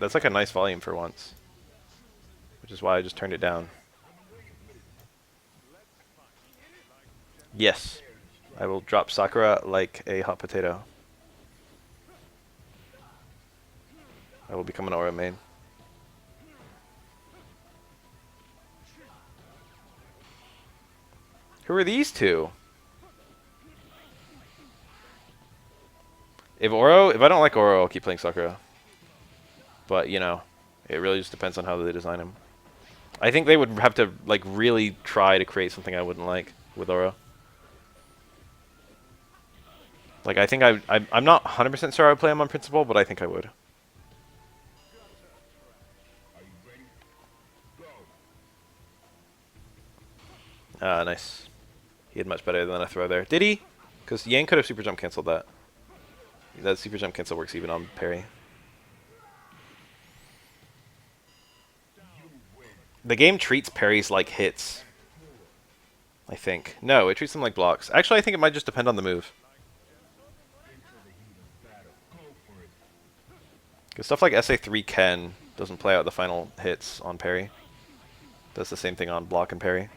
That's like a nice volume for once. Which is why I just turned it down. Yes. I will drop Sakura like a hot potato. I will become an Aura main. Who are these two? If I don't like Oro, I'll keep playing Sakura. But, you know, it really just depends on how they design him. I think they would have to, like, really try to create something I wouldn't like with Oro. Like, I think I'm not 100% sure I would play him on principle, but I think I would. Ah, nice. He had much better than a throw there. Did he? Because Yang could have super jump canceled that. That super jump cancel works even on parry. The game treats parries like hits. I think. No, it treats them like blocks. Actually, I think it might just depend on the move. Because stuff like SA3 Ken doesn't play out the final hits on parry. Does the same thing on block and parry.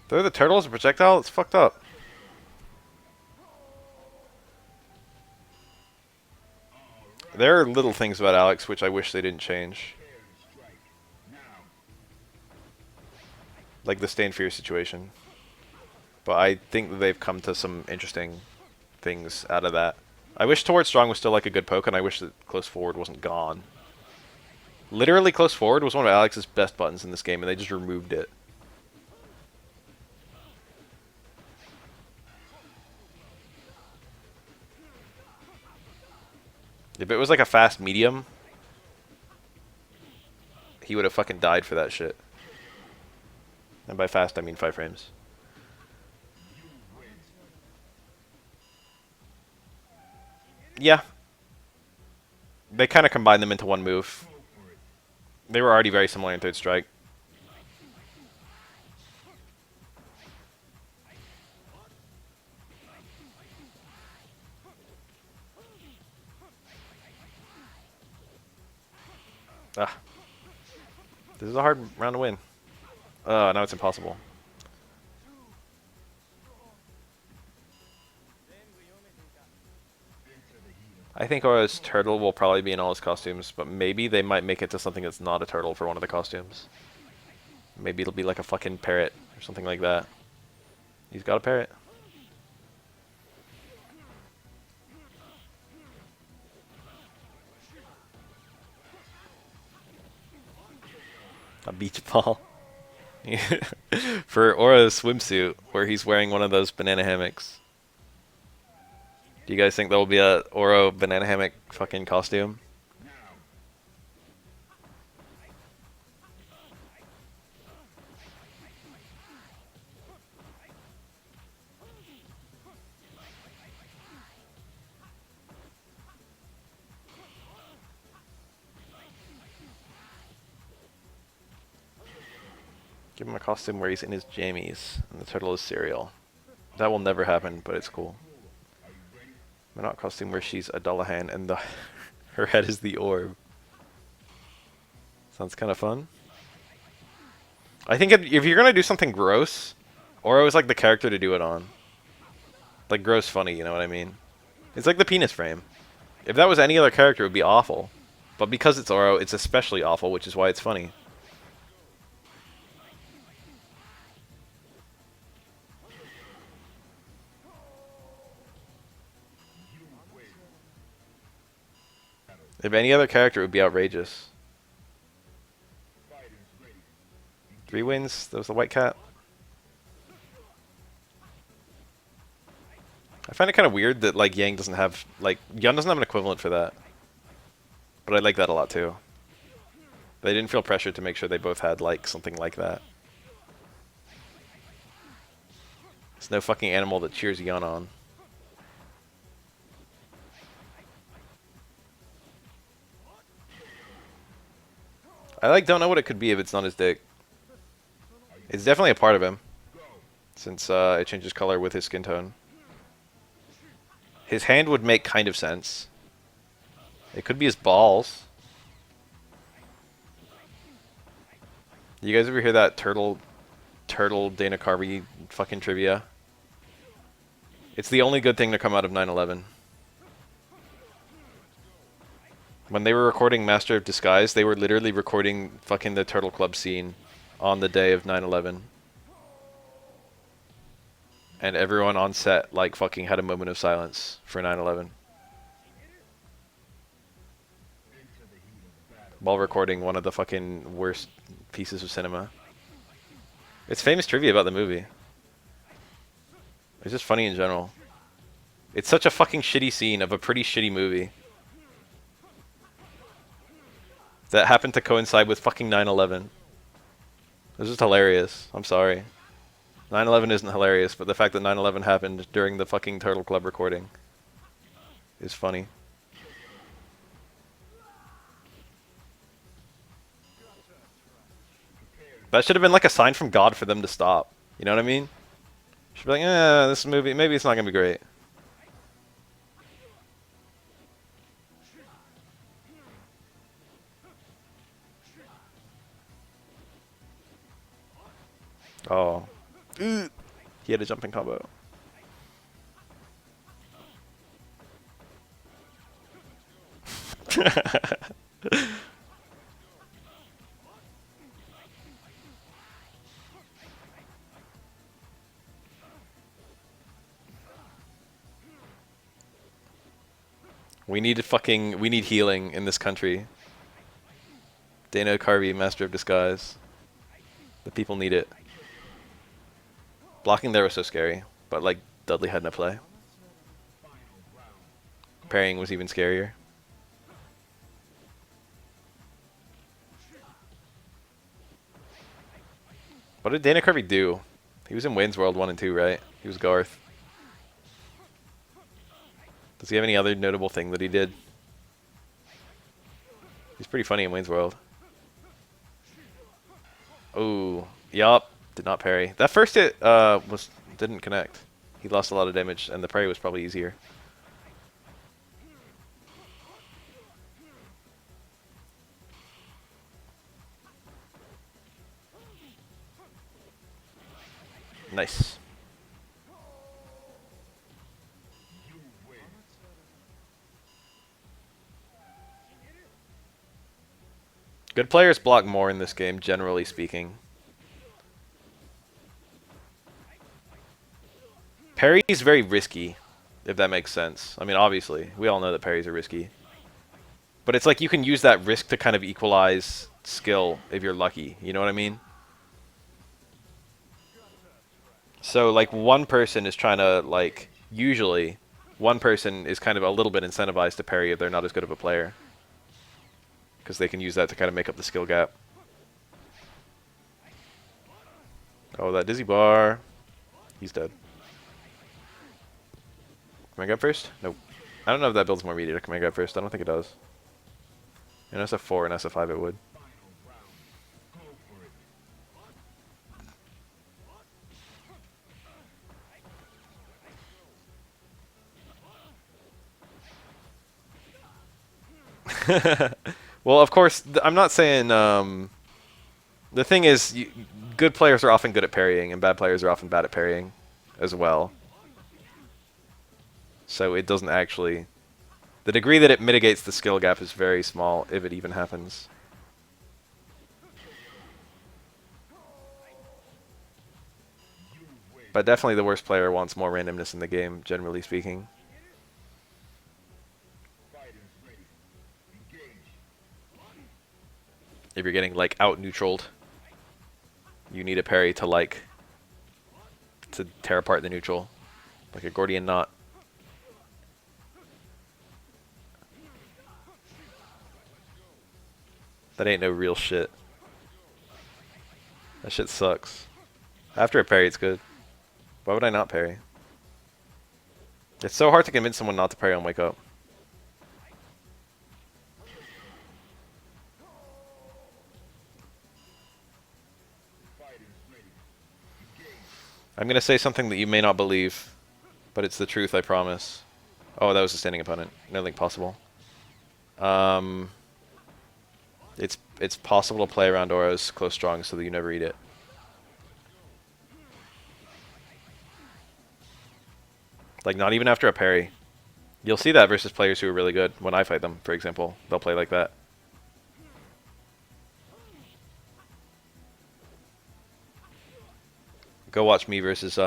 Throw the turtle as a projectile? It's fucked up. There are little things about Alex which I wish they didn't change. Like the Stay in Fear situation. But I think that they've come to some interesting things out of that. I wish Towards Strong was still like a good poke, and I wish that Close Forward wasn't gone. Literally, Close Forward was one of Alex's best buttons in this game, and they just removed it. If it was like a fast medium, he would have fucking died for that shit. And by fast, I mean 5 frames. Yeah. They kind of combined them into one move. They were already very similar in Third Strike. Ah. This is a hard round to win. Now it's impossible. I think Aura's turtle will probably be in all his costumes, but maybe they might make it to something that's not a turtle for one of the costumes. Maybe it'll be like a fucking parrot or something like that. He's got a parrot. A beach ball. For Aura's swimsuit, where he's wearing one of those banana hammocks. Do you guys think there will be a Oro banana hammock fucking costume? Give him a costume where he's in his jammies and the turtle is cereal. That will never happen, but it's cool. But not costume where she's a Dullahan and the her head is the orb. Sounds kind of fun. I think if you're gonna do something gross, Oro is like the character to do it on. Like gross funny, you know what I mean? It's like the penis frame. If that was any other character, it would be awful. But because it's Oro, it's especially awful, which is why it's funny. If any other character, it would be outrageous. 3 wins. That was the white cat. I find it kind of weird that like Yang doesn't have like Yun doesn't have an equivalent for that. But I like that a lot too. They didn't feel pressured to make sure they both had like something like that. There's no fucking animal that cheers Yun on. I like don't know what it could be if it's not his dick. It's definitely a part of him, since it changes color with his skin tone. His hand would make kind of sense. It could be his balls. You guys ever hear that turtle Dana Carvey fucking trivia? It's the only good thing to come out of 9/11. When they were recording Master of Disguise, they were literally recording fucking the Turtle Club scene on the day of 9/11. And everyone on set like fucking had a moment of silence for 9/11 while recording one of the fucking worst pieces of cinema. It's famous trivia about the movie. It's just funny in general. It's such a fucking shitty scene of a pretty shitty movie that happened to coincide with fucking 9/11. It's just hilarious. I'm sorry. 9/11 isn't hilarious, but the fact that 9/11 happened during the fucking Turtle Club recording is funny. That should have been like a sign from God for them to stop. You know what I mean? Should be like, this movie, maybe it's not gonna be great. Oh. He had a jumping combo. We need healing in this country. Dana Carvey, Master of Disguise. The people need it. Blocking there was so scary, but like Dudley had no play. Parrying was even scarier. What did Dana Carvey do? He was in Wayne's World 1 and 2, right? He was Garth. Does he have any other notable thing that he did? He's pretty funny in Wayne's World. Oh, yup. Did not parry. That first hit didn't connect. He lost a lot of damage, and the parry was probably easier. Nice. Good players block more in this game, generally speaking. Parry is very risky, if that makes sense. I mean, obviously, we all know that parries are risky. But it's like you can use that risk to kind of equalize skill if you're lucky. You know what I mean? So, like, one person is trying to, like, usually, one person is kind of a little bit incentivized to parry if they're not as good of a player. Because they can use that to kind of make up the skill gap. Oh, that dizzy bar. He's dead. Can I grab first? Nope. I don't know if that builds more media. Can I grab first? I don't think it does. In SF4 and SF5 it would. Well, of course, I'm not saying... the thing is, good players are often good at parrying, and bad players are often bad at parrying as well. So it doesn't actually... The degree that it mitigates the skill gap is very small, if it even happens. But definitely the worst player wants more randomness in the game, generally speaking. If you're getting, like, out-neutraled, you need a parry to, like, to tear apart the neutral. Like a Gordian knot. That ain't no real shit. That shit sucks. After a parry, it's good. Why would I not parry? It's so hard to convince someone not to parry on Wake Up. I'm gonna say something that you may not believe, but it's the truth, I promise. Oh, that was a standing opponent. Nothing possible. Um, it's possible to play around Oro's close strong so that you never eat it. Like, not even after a parry. You'll see that versus players who are really good. When I fight them, for example, they'll play like that. Go watch me versus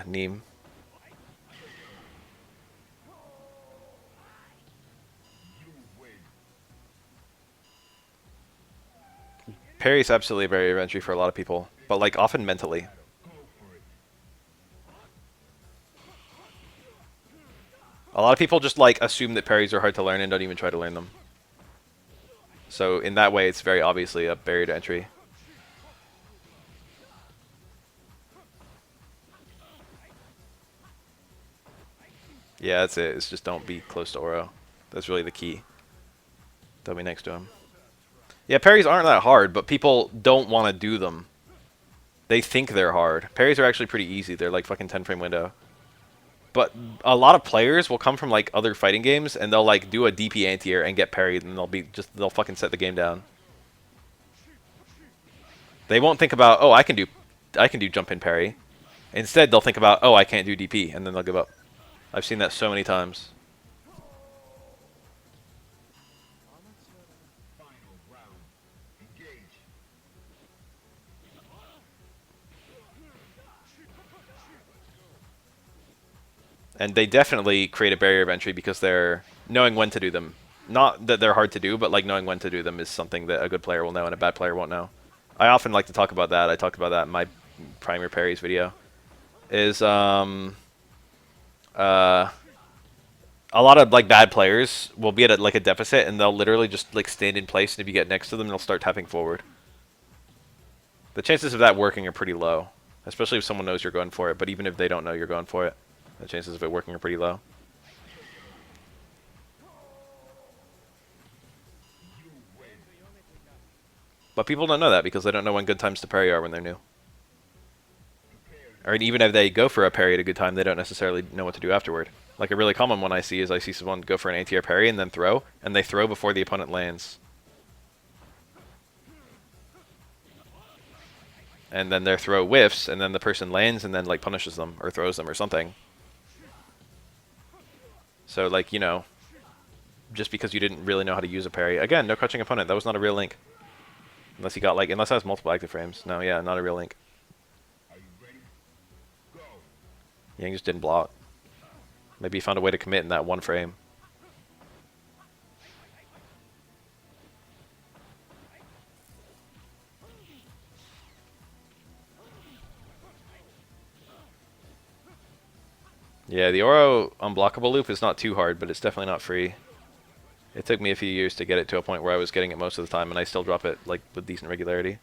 Neem. Parry is absolutely a barrier of entry for a lot of people, but like often mentally. A lot of people just like assume that parries are hard to learn and don't even try to learn them. So in that way, it's very obviously a barrier to entry. Yeah, that's it. It's just don't be close to Oro. That's really the key. Don't be next to him. Yeah, parries aren't that hard, but people don't want to do them. They think they're hard. Parries are actually pretty easy. They're like fucking 10 frame window. But a lot of players will come from like other fighting games and they'll like do a DP anti-air and get parried and they'll fucking set the game down. They won't think about, oh, I can do jump in parry. Instead, they'll think about, oh, I can't do DP, and then they'll give up. I've seen that so many times. And they definitely create a barrier of entry because they're knowing when to do them. Not that they're hard to do, but like knowing when to do them is something that a good player will know and a bad player won't know. I often like to talk about that. I talked about that in my primer parries video. Is uh a lot of like bad players will be at like a deficit and they'll literally just like stand in place, and if you get next to them, they'll start tapping forward. The chances of that working are pretty low, especially if someone knows you're going for it. But even if they don't know you're going for it, the chances of it working are pretty low. But people don't know that because they don't know when good times to parry are when they're new. Or even if they go for a parry at a good time, they don't necessarily know what to do afterward. Like a really common one I see is I see someone go for an anti-air parry and then throw, and they throw before the opponent lands. And then their throw whiffs, and then the person lands and then like punishes them or throws them or something. So like, you know, just because you didn't really know how to use a parry. Again, no crouching opponent. That was not a real link. Unless he got like, unless I has multiple active frames. No, yeah, not a real link. Yang just didn't block. Maybe he found a way to commit in that one frame. Yeah, the Oro unblockable loop is not too hard, but it's definitely not free. It took me a few years to get it to a point where I was getting it most of the time, and I still drop it like with decent regularity.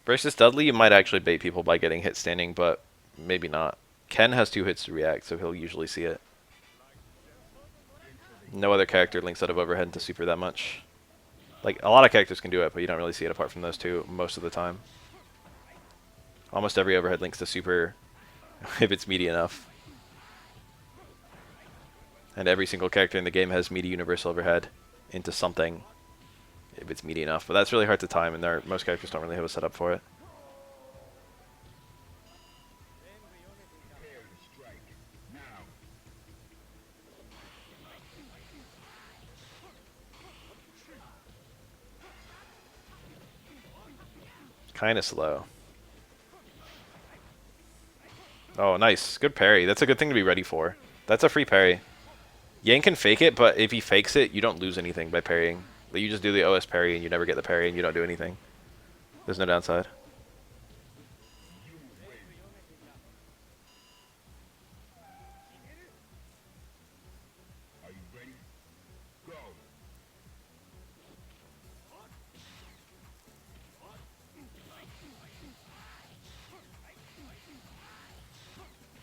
Versus Dudley, you might actually bait people by getting hit standing, but maybe not. Ken has 2 hits to react, so he'll usually see it. No other character links out of overhead into super that much. Like, a lot of characters can do it, but you don't really see it apart from those 2 most of the time. Almost every overhead links to super if it's meaty enough. And every single character in the game has meaty universal overhead into something if it's meaty enough. But that's really hard to time, and most characters don't really have a setup for it. Kind of slow. Oh, nice. Good parry. That's a good thing to be ready for. That's a free parry. Yang can fake it, but if he fakes it, you don't lose anything by parrying. Like, you just do the OS parry and you never get the parry and you don't do anything. There's no downside.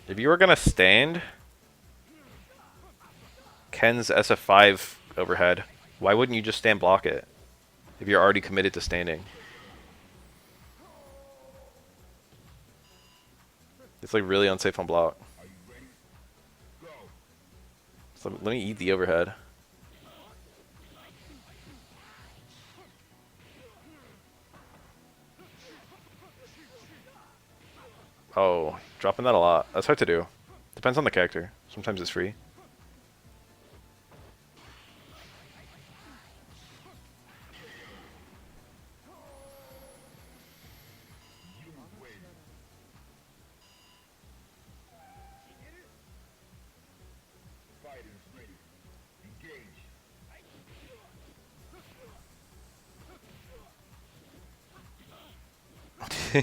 If you were gonna stand Ken's SF5 overhead, why wouldn't you just stand block it? If you're already committed to standing. It's like really unsafe on block. So let me eat the overhead. Oh, dropping that a lot. That's hard to do. Depends on the character. Sometimes it's free.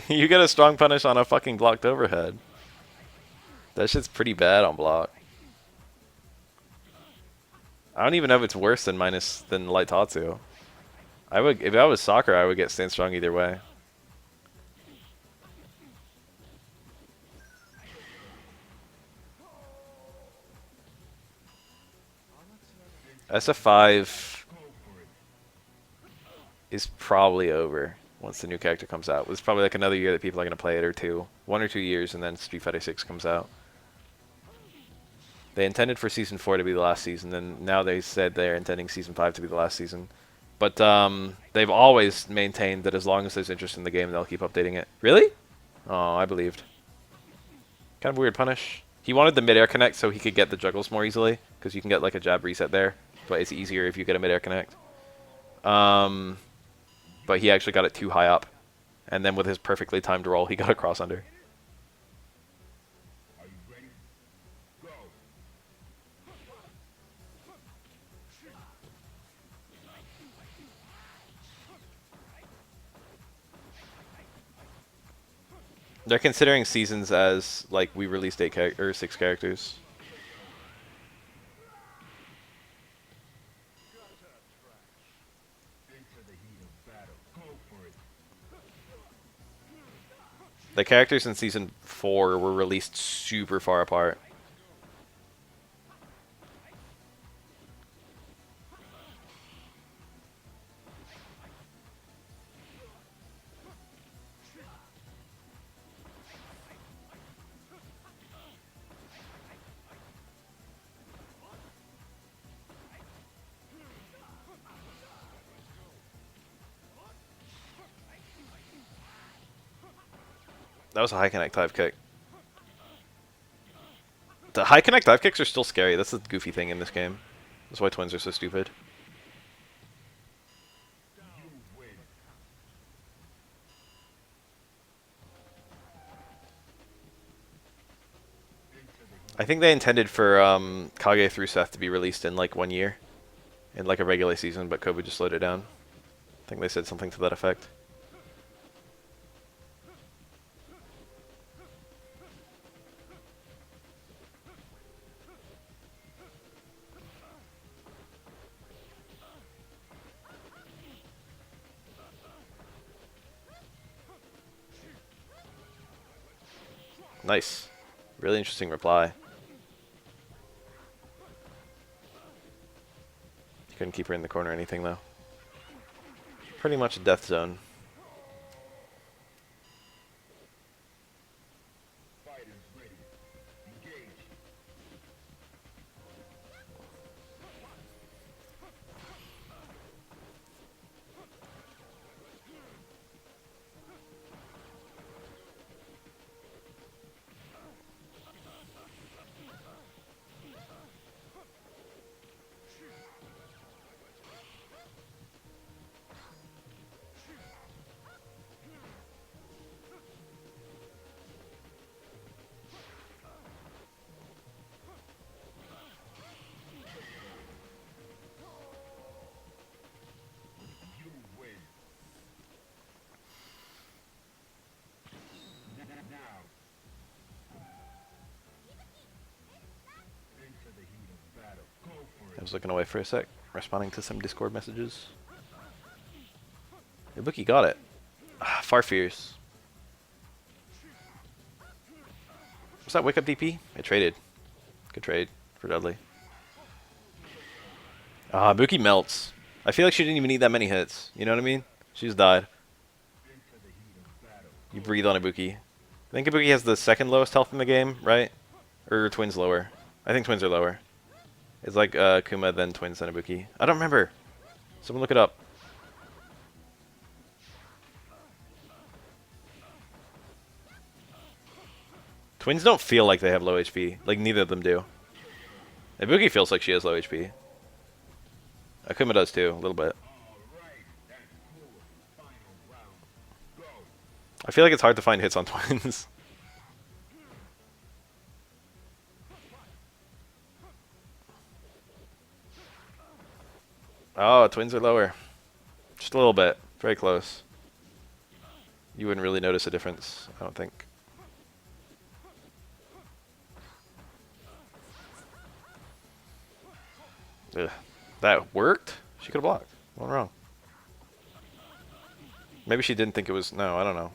You get a strong punish on a fucking blocked overhead. That shit's pretty bad on block. I don't even know if it's worse than light Tatsu. I would, if I was soccer, I would get stand strong either way. SF5 is probably over once the new character comes out. It's probably like another year that people are gonna play it, or two, 1 or 2 years, and then Street Fighter 6 comes out. They intended for Season 4 to be the last season, and now they said they're intending Season 5 to be the last season. But they've always maintained that as long as there's interest in the game, they'll keep updating it. Really? Oh, I believed. Kind of weird punish. He wanted the mid-air connect so he could get the juggles more easily, because you can get like a jab reset there, but it's easier if you get a mid-air connect. But he actually got it too high up, and then with his perfectly timed roll, he got a cross under. They're considering seasons as like we released 6 characters. The characters in season 4 were released super far apart. That was a high connect dive kick. The high connect dive kicks are still scary. That's the goofy thing in this game. That's why twins are so stupid. I think they intended for Kage through Seth to be released in like 1 year, in like a regular season, but Kobe just slowed it down. I think they said something to that effect. Nice. Really interesting reply. You couldn't keep her in the corner or anything, though. Pretty much a death zone. was looking away for a sec, responding to some Discord messages. Ibuki got it. Ah, far fierce. Was that wake up DP? It traded. Good trade for Dudley. Ah, Ibuki melts. I feel like she didn't even need that many hits. You know what I mean? She just died. You breathe on Ibuki. I think Ibuki has the second lowest health in the game, right? Or Twins lower. I think Twins are lower. It's like Kuma, then Twins, then Ibuki. I don't remember. Someone look it up. Twins don't feel like they have low HP. Like, neither of them do. Ibuki feels like she has low HP. Akuma does too, a little bit. I feel like it's hard to find hits on Twins. Oh, Twins are lower. Just a little bit. Very close. You wouldn't really notice a difference, I don't think. Ugh. That worked? She could have blocked. Went wrong. Maybe she didn't think it was... No, I don't know.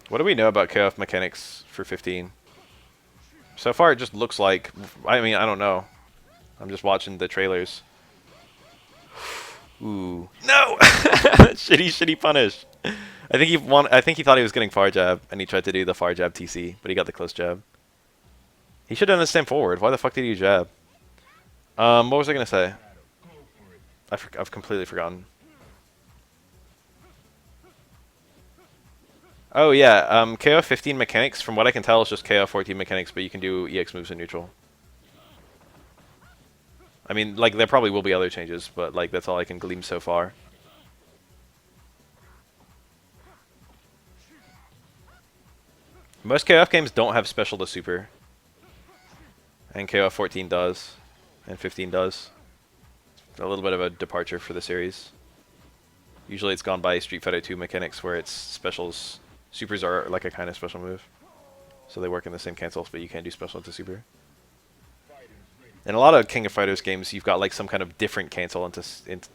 What do we know about KOF mechanics for 15? So far, it just looks like... I mean, I don't know. I'm just watching the trailers. Ooh. No! Shitty punish. I think he thought he was getting far jab, and he tried to do the far jab TC, but he got the close jab. He should have done the same forward. Why the fuck did he jab? What was I gonna say? I've completely forgotten. Oh yeah, KO 15 mechanics, from what I can tell, is just KO 14 mechanics, but you can do EX moves in neutral. I mean, like, there probably will be other changes, but, like, that's all I can glean so far. Most KOF games don't have special to super. And KOF 14 does. And 15 does. A little bit of a departure for the series. Usually it's gone by Street Fighter 2 mechanics where its specials... Supers are like a kind of special move. So they work in the same cancels, but you can't do special into super. In a lot of King of Fighters games, you've got like some kind of different cancel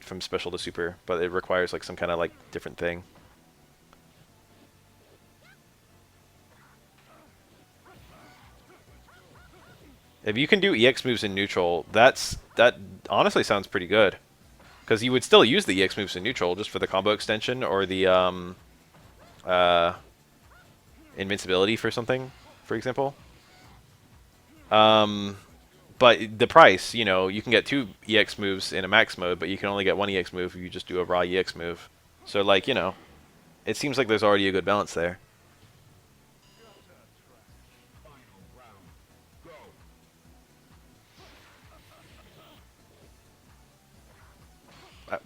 from special to super, but it requires like some kind of like different thing. If you can do EX moves in neutral, that honestly sounds pretty good. Because you would still use the EX moves in neutral just for the combo extension or the invincibility for something, for example. But the price, you know, you can get 2 EX moves in a max mode, but you can only get 1 EX move if you just do a raw EX move. So, like, you know, it seems like there's already a good balance there.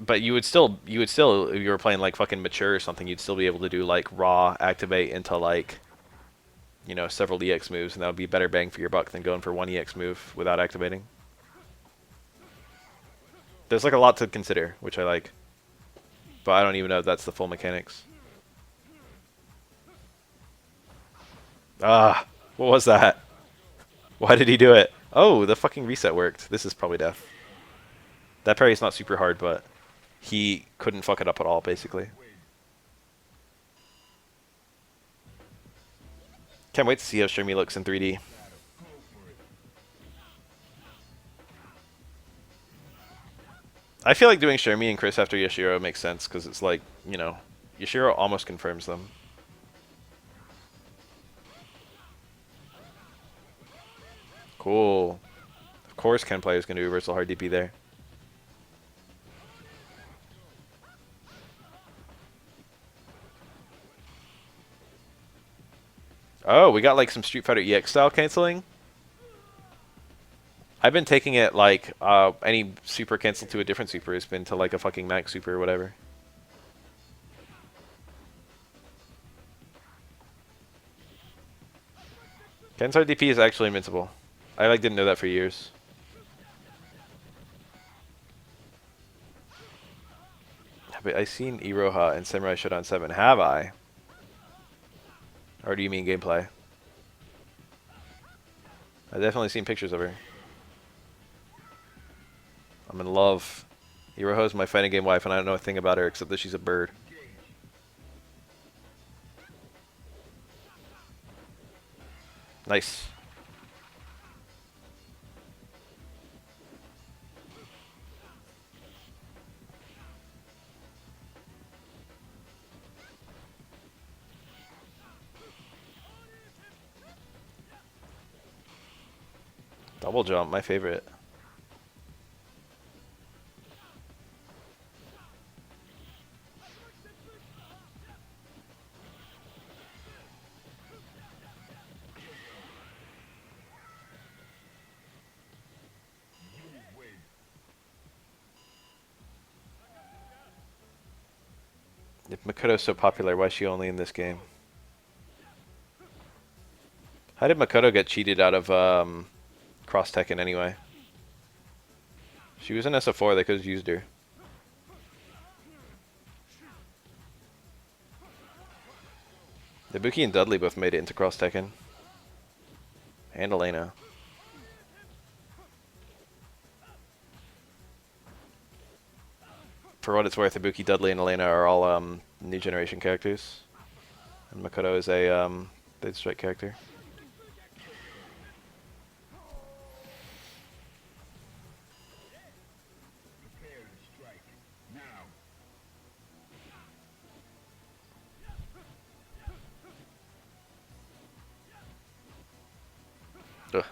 But you would still, if you were playing like fucking Mature or something, you'd still be able to do like raw activate into like, you know, several EX moves, and that would be better bang for your buck than going for 1 EX move without activating. There's like a lot to consider, which I like. But I don't even know if that's the full mechanics. Ah, what was that? Why did he do it? Oh, the fucking reset worked. This is probably death. That parry's not super hard, but he couldn't fuck it up at all, basically. Can't wait to see how Shermie looks in 3D. I feel like doing Shermie and Chris after Yashiro makes sense, because it's like, you know, Yashiro almost confirms them. Cool. Of course Ken Player's going to do reversal hard DP there. Oh, we got like some Street Fighter EX style canceling. I've been taking it like any super cancel to a different super has been to like a fucking max super or whatever. Ken's hard DP is actually invincible. I like didn't know that for years. Wait, I seen Iroha and Samurai Shodown 7. Have I? Or do you mean gameplay? I've definitely seen pictures of her. I'm in love. Iroha is my fighting game wife, and I don't know a thing about her except that she's a bird. Nice. Double jump, my favorite. If Makoto's so popular, why is she only in this game? How did Makoto get cheated out of Cross Tekken anyway? She was in SF4, they could have used her. Ibuki and Dudley both made it into Cross Tekken. And Elena. For what it's worth, Ibuki, Dudley, and Elena are all new generation characters. And Makoto is a Dead Strike character. Ugh.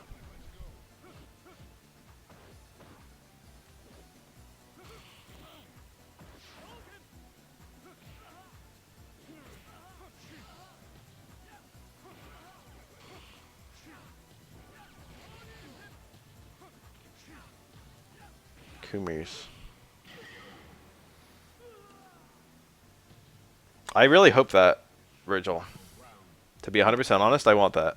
Kumirs. I really hope that, Virgil. To be 100% honest, I want that.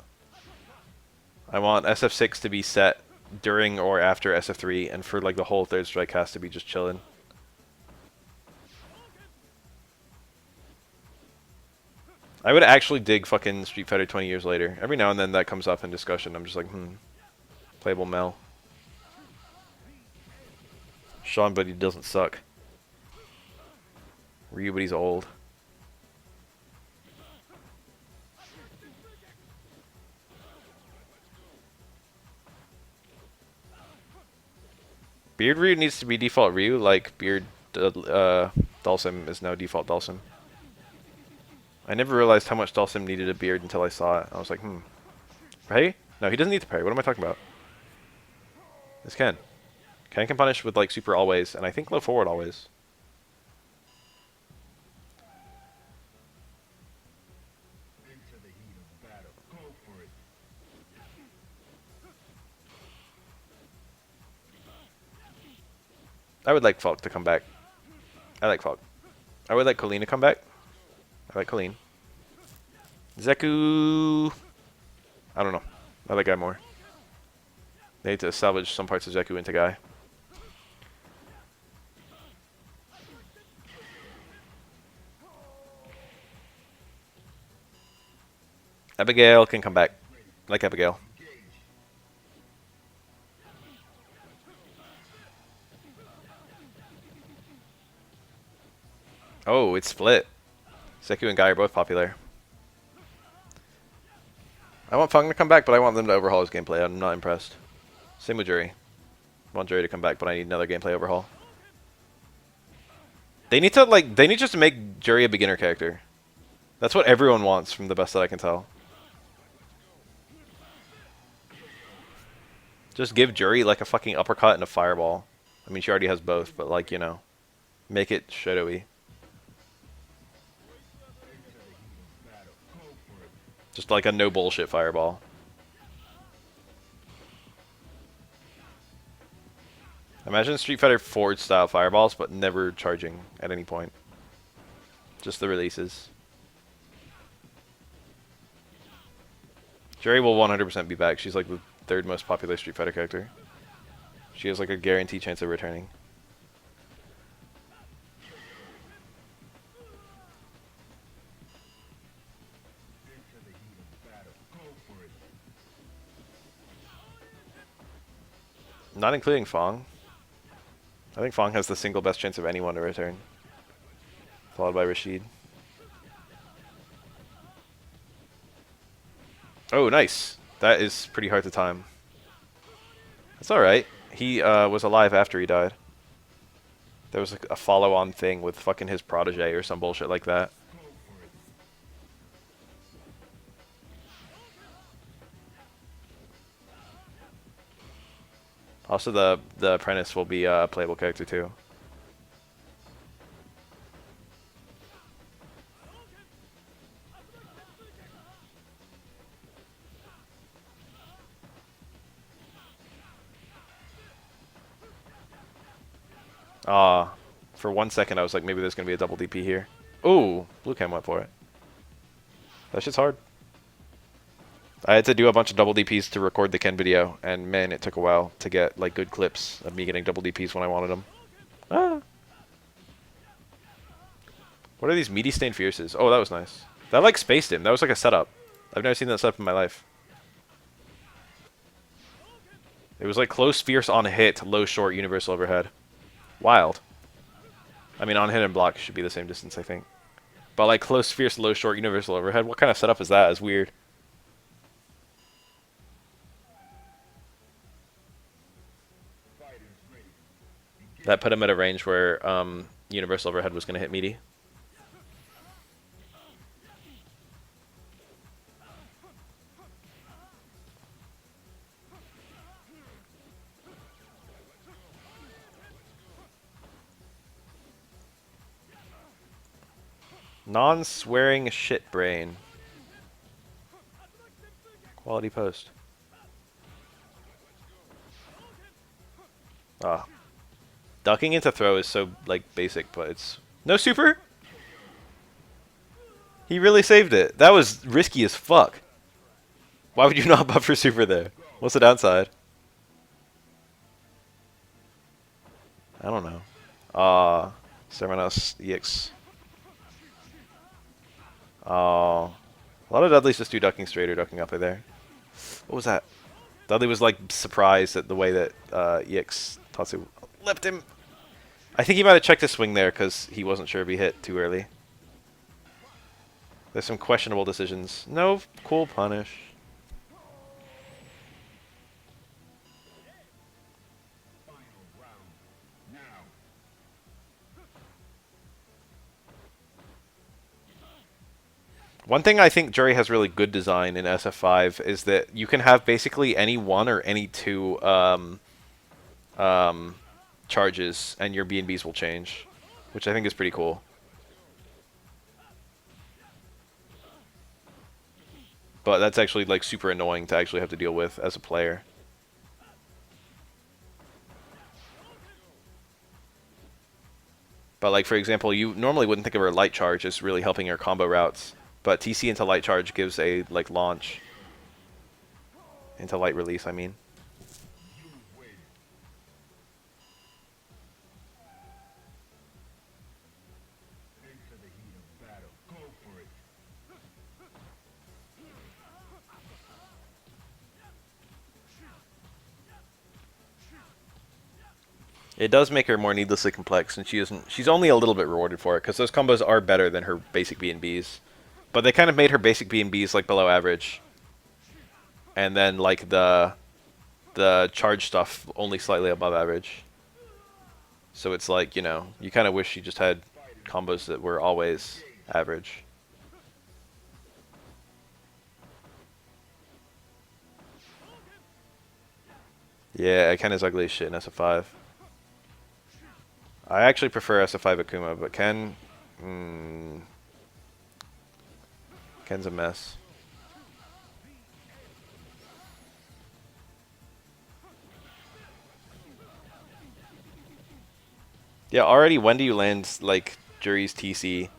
I want SF6 to be set during or after SF3, and for like the whole Third Strike cast to be just chilling. I would actually dig fucking Street Fighter 20 years later. Every now and then that comes up in discussion. I'm just like, playable Mel. Sean, but he doesn't suck. Ryu, but he's old. Beard Ryu needs to be default Ryu, like Beard Dhalsim is now default Dhalsim. I never realized how much Dhalsim needed a beard until I saw it. I was like, Parry? No, he doesn't need to parry. What am I talking about? This Ken. Ken can punish with like super always, and I think low forward always. I would like Falk to come back. I like Falk. I would like Colleen to come back. I like Colleen. Zeku... I don't know. I like Guy more. They need to salvage some parts of Zeku into Guy. Abigail can come back. I like Abigail. Oh, it's split. Zeku and Guy are both popular. I want Fung to come back, but I want them to overhaul his gameplay. I'm not impressed. Same with Jury. I want Jury to come back, but I need another gameplay overhaul. They need to, like, they need just to make Jury a beginner character. That's what everyone wants, from the best that I can tell. Just give Jury, like, a fucking uppercut and a fireball. I mean, she already has both, but, like, you know, make it shadowy. Just like a no bullshit fireball. Imagine Street Fighter 4 style fireballs, but never charging at any point. Just the releases. Jerry will 100% be back. She's like the third most popular Street Fighter character. She has like a guaranteed chance of returning. Not including Fong. I think Fong has the single best chance of anyone to return, followed by Rashid. Oh, nice. That is pretty hard to time. That's alright. He was alive after he died. There was like a follow-on thing with fucking his protege or some bullshit like that. Also, the apprentice will be a playable character too. For 1 second I was like, maybe there's gonna be a double DP here. Ooh, Blue Cam went for it. That shit's hard. I had to do a bunch of double DPs to record the Ken video, and man, it took a while to get like good clips of me getting double DPs when I wanted them. Ah. What are these meaty stained fierces? Oh, that was nice. That like spaced him. That was like a setup. I've never seen that setup in my life. It was like close fierce on hit, low short, universal overhead. Wild. I mean, on hit and block should be the same distance, I think. But like close fierce, low short, universal overhead. What kind of setup is that? It's weird. That put him at a range where universal overhead was going to hit meaty. Non-swearing shit brain. Quality post. Ah. Ducking into throw is so, like, basic, but it's... No super? He really saved it. That was risky as fuck. Why would you not buff for super there? What's the downside? I don't know. Sermanos EX. Oh. A lot of Dudleys just do ducking straight or ducking up there. What was that? Dudley was, like, surprised at the way that EX Tatsu left him. I think he might have checked his swing there because he wasn't sure if he hit too early. There's some questionable decisions. No, cool punish. One thing I think Jury has really good design in SF5 is that you can have basically any one or any two charges, and your B&Bs will change, which I think is pretty cool. But that's actually like super annoying to actually have to deal with as a player. But like for example, you normally wouldn't think of a light charge as really helping your combo routes, but TC into light charge gives a like launch into light release, I mean. It does make her more needlessly complex, and she's only a little bit rewarded for it, because those combos are better than her basic B&Bs. But they kind of made her basic B&Bs like below average. And then like the charge stuff only slightly above average. So it's like, you know, you kind of wish she just had combos that were always average. Yeah, Ken is ugly as shit in SF5. I actually prefer SF5 Akuma, but Ken... Ken's a mess. Yeah, already when do you land, like, Jury's TC?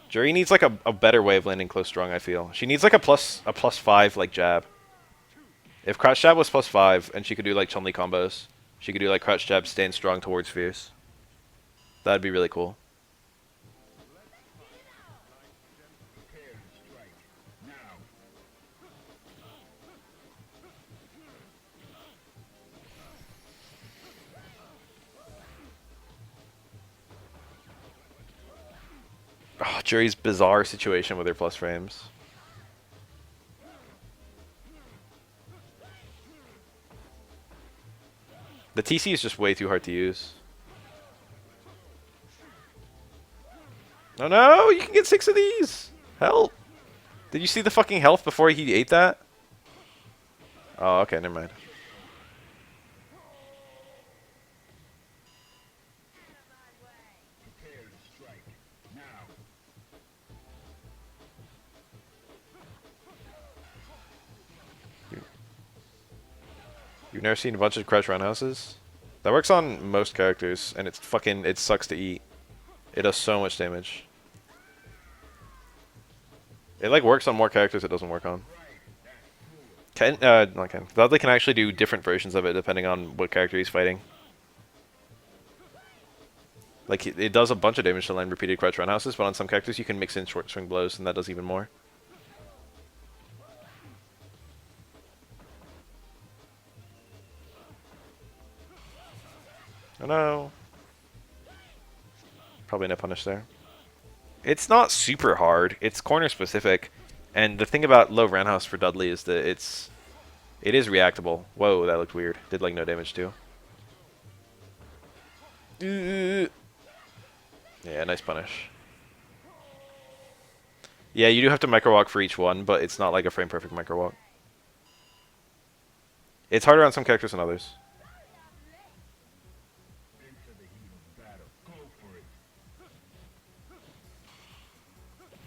Jury needs, like, a better way of landing close strong, I feel. She needs, like, a plus 5, like, jab. If crouch jab was plus 5, and she could do, like, Chun-Li combos, she could do, like, crouch jab, stand strong towards fierce. That'd be really cool. Oh, Jury's bizarre situation with her plus frames. The TC is just way too hard to use. Oh no, you can get 6 of these! Help! Did you see the fucking health before he ate that? Oh, okay, never mind. You've never seen a bunch of crouch roundhouses? That works on most characters, and it's fucking, it sucks to eat. It does so much damage. It like works on more characters it doesn't work on. Not Ken. Dudley can actually do different versions of it depending on what character he's fighting. Like, it does a bunch of damage to land repeated crouch roundhouses, but on some characters you can mix in short swing blows, and that does even more. Oh no. Probably no punish there. It's not super hard. It's corner specific. And the thing about low roundhouse for Dudley is that it is reactable. Whoa, that looked weird. Did like no damage too. Yeah, nice punish. Yeah, you do have to micro walk for each one, but it's not like a frame perfect micro walk. It's harder on some characters than others.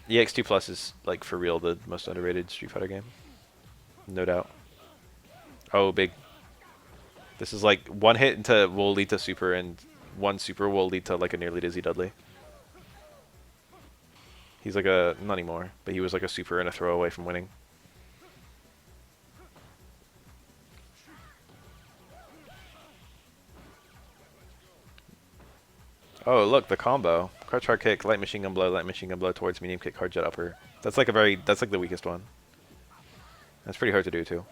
EX2 Plus is like for real the most underrated Street Fighter game. No doubt. Oh, big. This is like one hit into will lead to super, and one super will lead to like a nearly dizzy Dudley. He's like a, not anymore, but he was like a super and a throw away from winning. Oh, look, the combo. Crouch hard kick, light machine gun blow towards medium kick, hard jet upper. That's like a very, that's like the weakest one. That's pretty hard to do too.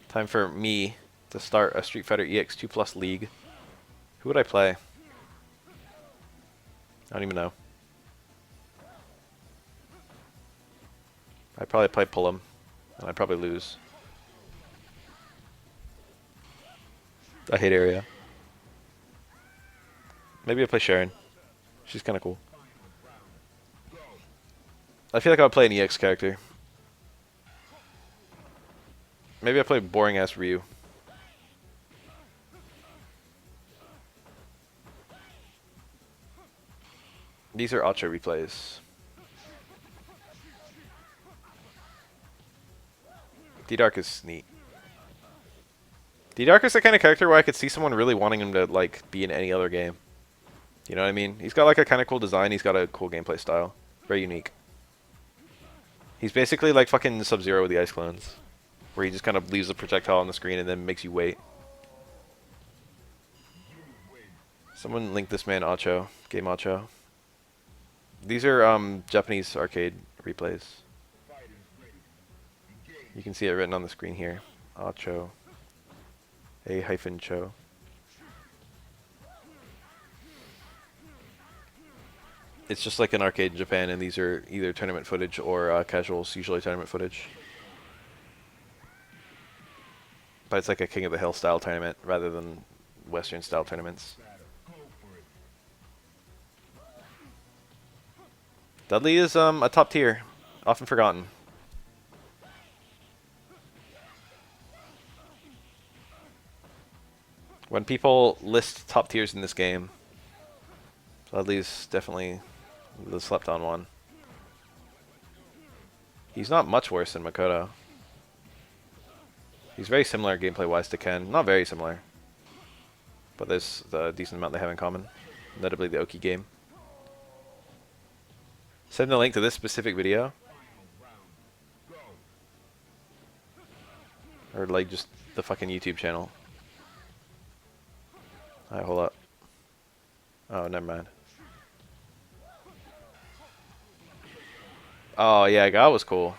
Time for me to start a Street Fighter EX2 Plus League. Who would I play? I don't even know. I'd probably play Pullum, and I'd probably lose. I hate area. Maybe I play Sharon. She's kind of cool. I feel like I would play an EX character. Maybe I play boring ass Ryu. These are a-cho replays. D-Dark is neat. D-Dark is the kind of character where I could see someone really wanting him to like be in any other game. You know what I mean? He's got like a kind of cool design. He's got a cool gameplay style. Very unique. He's basically like fucking Sub-Zero with the ice clones, where he just kind of leaves a projectile on the screen and then makes you wait. Someone link this man a-cho. Game a-cho. These are Japanese arcade replays. You can see it written on the screen here. a-cho. A-cho. It's just like an arcade in Japan, and these are either tournament footage or casuals, usually tournament footage. But it's like a King of the Hill style tournament rather than Western style tournaments. Dudley is a top tier, often forgotten. When people list top tiers in this game, Dudley's definitely the slept on one. He's not much worse than Makoto. He's very similar gameplay wise to Ken. Not very similar, but there's a decent amount they have in common, notably the Oki game. Send the link to this specific video. Or like just the fucking YouTube channel. Alright, hold up. Oh, never mind. Oh, yeah, God was cool.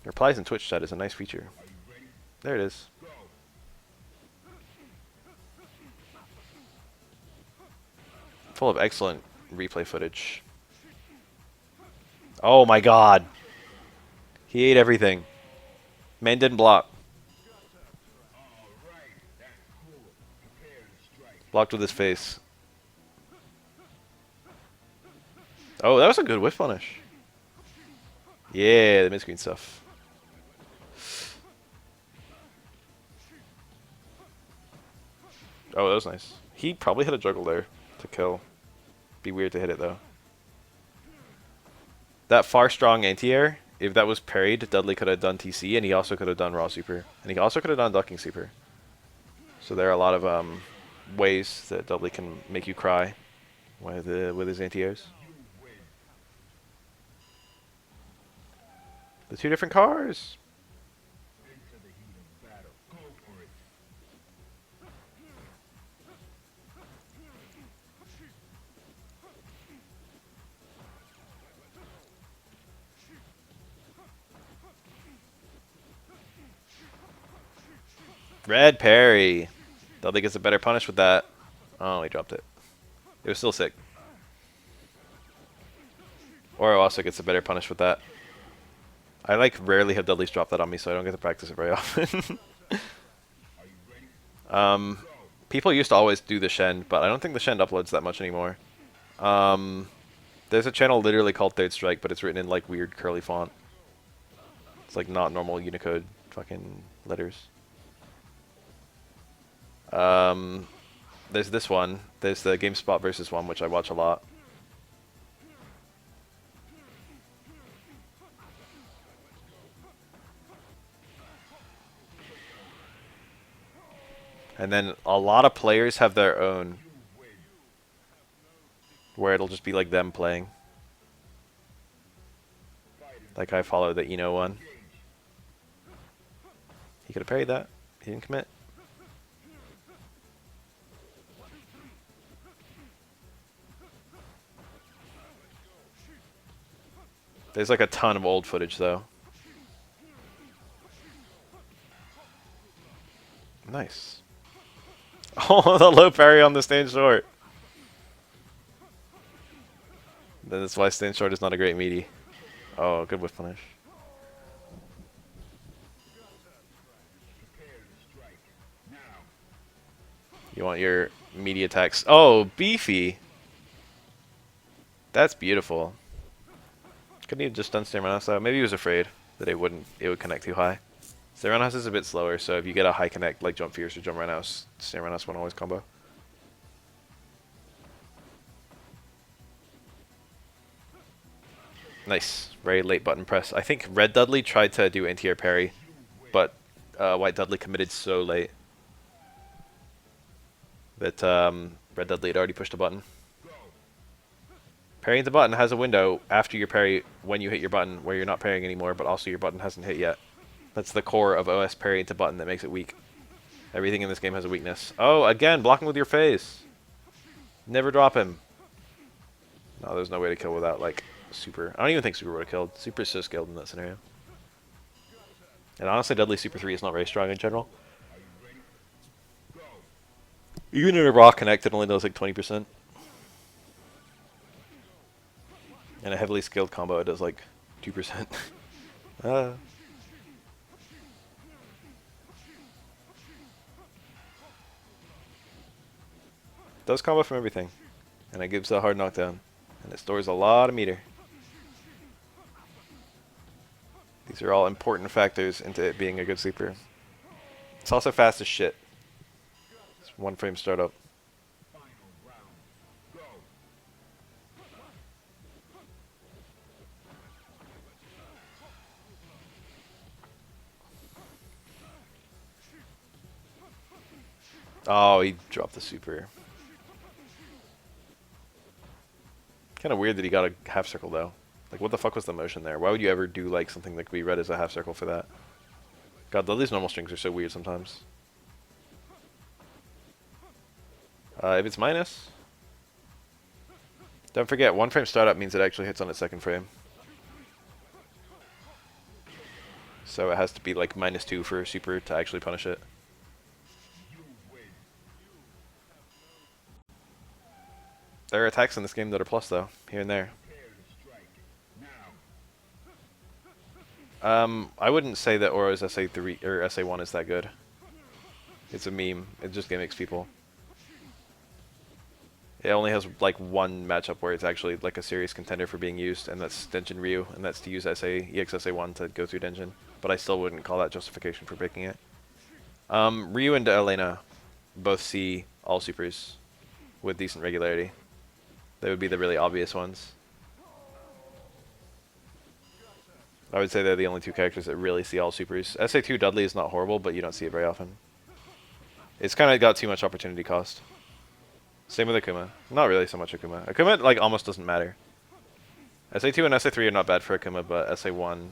Replies in Twitch chat is a nice feature. There it is. Full of excellent replay footage. Oh my god. He ate everything. Man didn't block. Blocked with his face. Oh, that was a good whiff punish. Yeah, the mid-screen stuff. Oh, that was nice. He probably hit a juggle there to kill. Be weird to hit it, though. That far strong anti-air, if that was parried, Dudley could have done TC, and he also could have done raw super. And he also could have done ducking super. So there are a lot of ways that Dudley can make you cry with his anti-airs. The two different cars. Red parry. Dudley gets a better punish with that. Oh, he dropped it. It was still sick. Oro also gets a better punish with that. I like rarely have Dudleys drop that on me, so I don't get to practice it very often. People used to always do the Shen, but I don't think the Shen uploads that much anymore. There's a channel literally called Third Strike, but it's written in like weird curly font. It's like not normal Unicode fucking letters. There's this one. There's the GameSpot versus one, which I watch a lot. And then a lot of players have their own, where it'll just be like them playing. Like I follow the Eno one. He could have parried that. He didn't commit. There's like a ton of old footage though. Nice. Oh, the low parry on the stand short. That's why stand short is not a great meaty. Oh, good whiff punish. You want your meaty attacks. Oh, beefy. That's beautiful. Couldn't he have just done Stairman though? Maybe he was afraid that it would connect too high. Stairman is a bit slower, so if you get a high connect like Jump Fierce or Jump Roundhouse, Stairman won't always combo. Nice. Very late button press. I think Red Dudley tried to do anti-air parry, but White Dudley committed so late that Red Dudley had already pushed a button. Parrying the button has a window after your parry when you hit your button where you're not parrying anymore, but also your button hasn't hit yet. That's the core of OS parrying to button that makes it weak. Everything in this game has a weakness. Oh, again, blocking with your face. Never drop him. No, there's no way to kill without, like, Super. I don't even think Super would have killed. Super is so skilled in that scenario. And honestly, Dudley Super 3 is not very strong in general. Even in a raw connect, it only does like 20%. And a heavily skilled combo, it does like 2%. Does combo from everything. And it gives a hard knockdown. And it stores a lot of meter. These are all important factors into it being a good sleeper. It's also fast as shit. It's one frame startup. Oh, he dropped the super. Kind of weird that he got a half circle though. Like, what the fuck was the motion there? Why would you ever do like something that could be read as a half circle for that? God, these normal strings are so weird sometimes. If it's minus, don't forget, 1 frame startup means it actually hits on its 2nd frame. So it has to be like -2 for super to actually punish it. There are attacks in this game that are plus though, here and there. I wouldn't say that Oro's SA3 or SA1 is that good. It's a meme. It just gimmicks people. It only has like one matchup where it's actually like a serious contender for being used, and that's Denjin Ryu, and that's to use EXSA1 to go through Denjin. But I still wouldn't call that justification for picking it. Ryu and Elena both see all supers with decent regularity. They would be the really obvious ones. I would say they're the only 2 characters that really see all supers. SA2 Dudley is not horrible, but you don't see it very often. It's kind of got too much opportunity cost. Same with Akuma. Not really so much Akuma. Akuma, like, almost doesn't matter. SA2 and SA3 are not bad for Akuma, but SA1...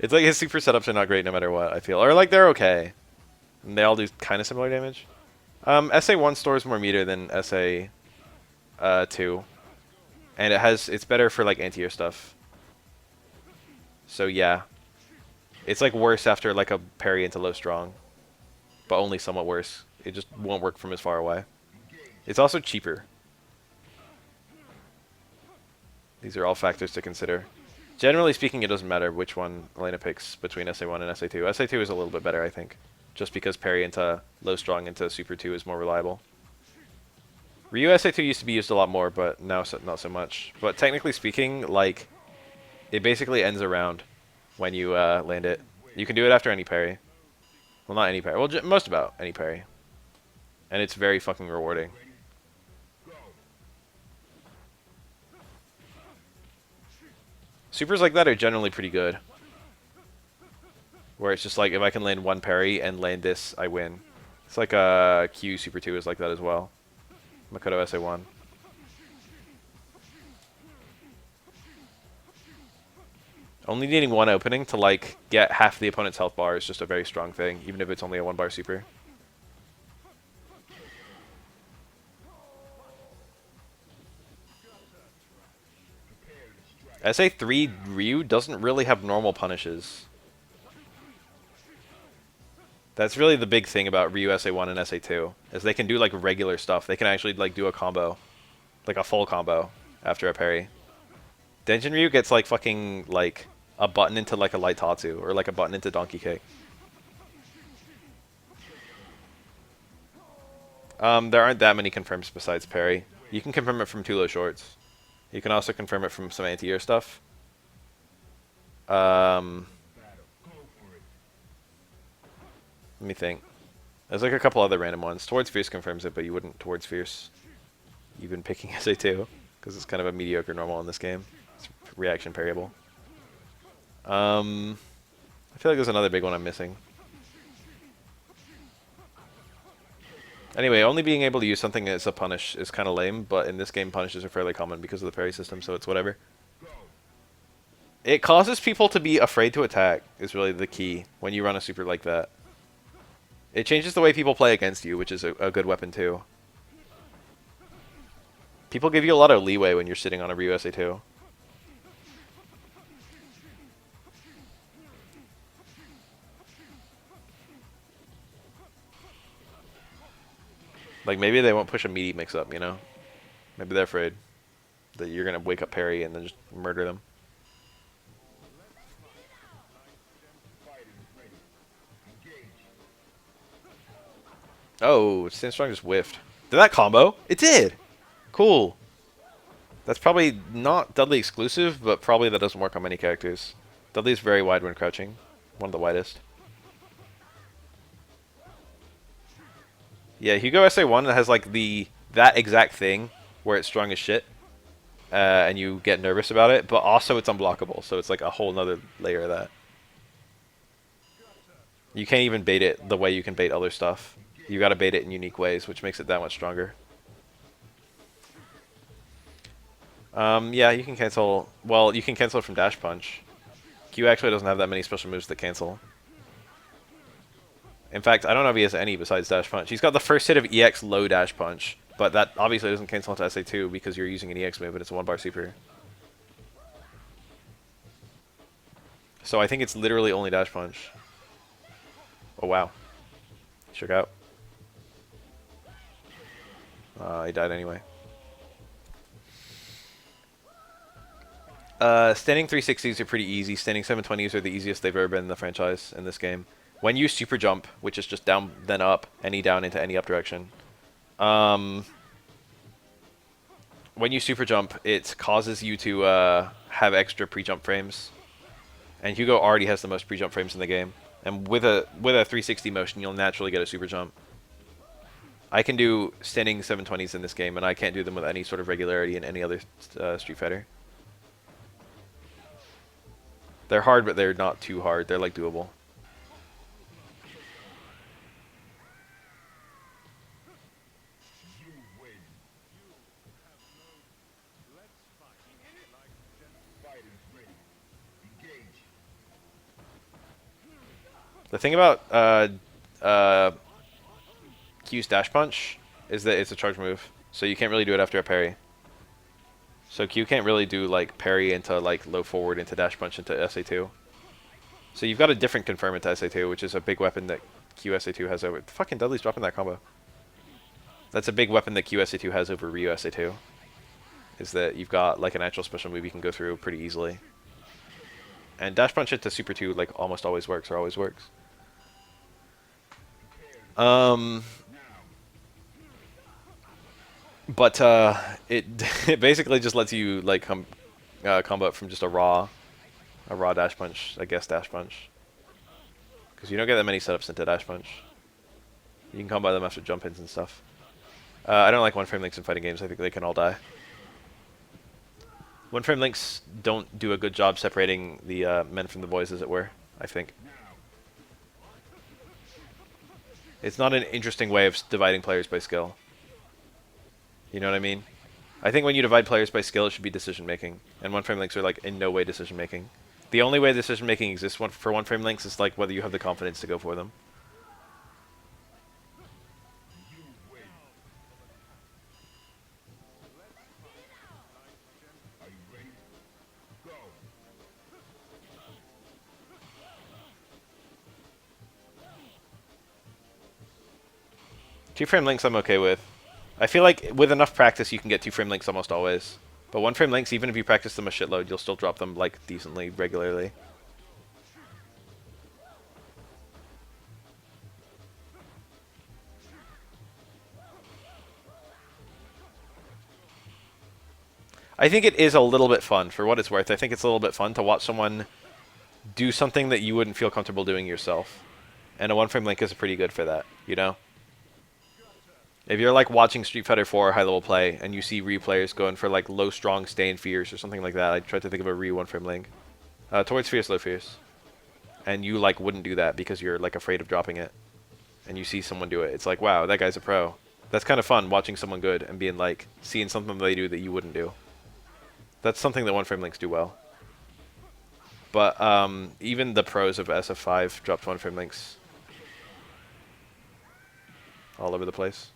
it's like his super setups are not great no matter what, I feel. Or, like, they're okay. And they all do kind of similar damage. SA1 stores more meter than SA2. And it's better for, like, anti-air stuff. So, yeah. It's, like, worse after, like, a parry into low strong. But only somewhat worse. It just won't work from as far away. It's also cheaper. These are all factors to consider. Generally speaking, it doesn't matter which one Elena picks between SA1 and SA2. SA2 is a little bit better, I think. Just because parry into low strong into Super 2 is more reliable. Ryu SA2 used to be used a lot more, but now not so much. But technically speaking, like, it basically ends around when you land it. You can do it after any parry. Well, not any parry. Well, most about any parry. And it's very fucking rewarding. Supers like that are generally pretty good. Where it's just like, if I can land one parry and land this, I win. It's like Q Super 2 is like that as well. Makoto SA1. Only needing one opening to like get half the opponent's health bar is just a very strong thing, even if it's only a 1-bar super. SA3 Ryu doesn't really have normal punishes. That's really the big thing about Ryu SA1 and SA2, is they can do like regular stuff. They can actually like do a combo, like a full combo after a parry. Denjin Ryu gets like fucking like a button into like a light Tatsu, or like a button into Donkey Kick. There aren't that many confirms besides parry. You can confirm it from 2 low shorts. You can also confirm it from some anti-air stuff. Let me think. There's like a couple other random ones. Towards Fierce confirms it, but you wouldn't Towards Fierce. You've been picking SA2, because it's kind of a mediocre normal in this game. It's reaction parryable. I feel like there's another big one I'm missing. Anyway, only being able to use something as a punish is kind of lame, but in this game punishes are fairly common because of the parry system, so it's whatever. It causes people to be afraid to attack, is really the key when you run a super like that. It changes the way people play against you, which is a good weapon too. People give you a lot of leeway when you're sitting on a Ryu SA2. Like, maybe they won't push a meaty mix-up, you know? Maybe they're afraid that you're going to wake up parry and then just murder them. Oh, Stand Strong just whiffed. Did that combo? It did! Cool. That's probably not Dudley exclusive, but probably that doesn't work on many characters. Dudley's very wide when crouching. One of the widest. Yeah, Hugo SA1 has like that exact thing where it's strong as shit, and you get nervous about it, but also it's unblockable, so it's like a whole nother layer of that. You can't even bait it the way you can bait other stuff. You gotta bait it in unique ways, which makes it that much stronger. Yeah, you can cancel. Well, you can cancel it from Dash Punch. Q actually doesn't have that many special moves that cancel. In fact, I don't know if he has any besides Dash Punch. He's got the first hit of EX low Dash Punch, but that obviously doesn't cancel into SA2 because you're using an EX move and it's a 1-bar super. So I think it's literally only Dash Punch. Oh wow. Shook out. He died anyway. Standing 360s are pretty easy. Standing 720s are the easiest they've ever been in the franchise in this game. When you super jump, which is just down then up, any down into any up direction. When you super jump, it causes you to have extra pre-jump frames. And Hugo already has the most pre-jump frames in the game. And with a 360 motion, you'll naturally get a super jump. I can do standing 720s in this game, and I can't do them with any sort of regularity in any other Street Fighter. They're hard, but they're not too hard. They're like doable. The thing about Q's dash punch is that it's a charge move, so you can't really do it after a parry. So Q can't really do like parry into like low forward into dash punch into SA2. So you've got a different confirm into SA2, which is a big weapon that Q SA2 has over. Fucking Dudley's dropping that combo. That's a big weapon that Q SA2 has over Ryu SA2. Is that you've got like an actual special move you can go through pretty easily. And dash punch into Super 2 like almost always works or always works. But it basically just lets you like combo up from just a raw dash punch, I guess dash punch. Because you don't get that many setups into dash punch. You can combo them after jump ins and stuff. I don't like one-frame links in fighting games. I think they can all die. One-frame links don't do a good job separating the men from the boys, as it were, I think. It's not an interesting way of dividing players by skill. You know what I mean? I think when you divide players by skill, it should be decision-making. And one-frame links are, like, in no way decision-making. The only way decision-making exists for one-frame links is, like, whether you have the confidence to go for them. Two-frame links I'm okay with. I feel like with enough practice you can get two-frame links almost always. But one-frame links, even if you practice them a shitload, you'll still drop them like decently, regularly. I think it is a little bit fun, for what it's worth. I think it's a little bit fun to watch someone do something that you wouldn't feel comfortable doing yourself. And a one-frame link is pretty good for that, you know? If you're like watching Street Fighter 4 high-level play and you see Ryu players going for like low strong stay and fierce or something like that, I try to think of a Ryu one-frame link. Towards fierce, low fierce. And you like wouldn't do that because you're like afraid of dropping it. And you see someone do it. It's like, wow, that guy's a pro. That's kind of fun watching someone good and being like, seeing something they do that you wouldn't do. That's something that one-frame links do well. But even the pros of SF3 dropped one-frame links all over the place.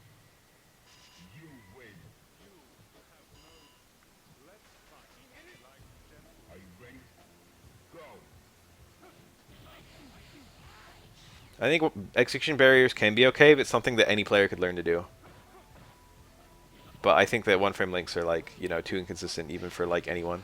I think execution barriers can be okay, but it's something that any player could learn to do. But I think that one-frame links are like, you know, too inconsistent even for like anyone.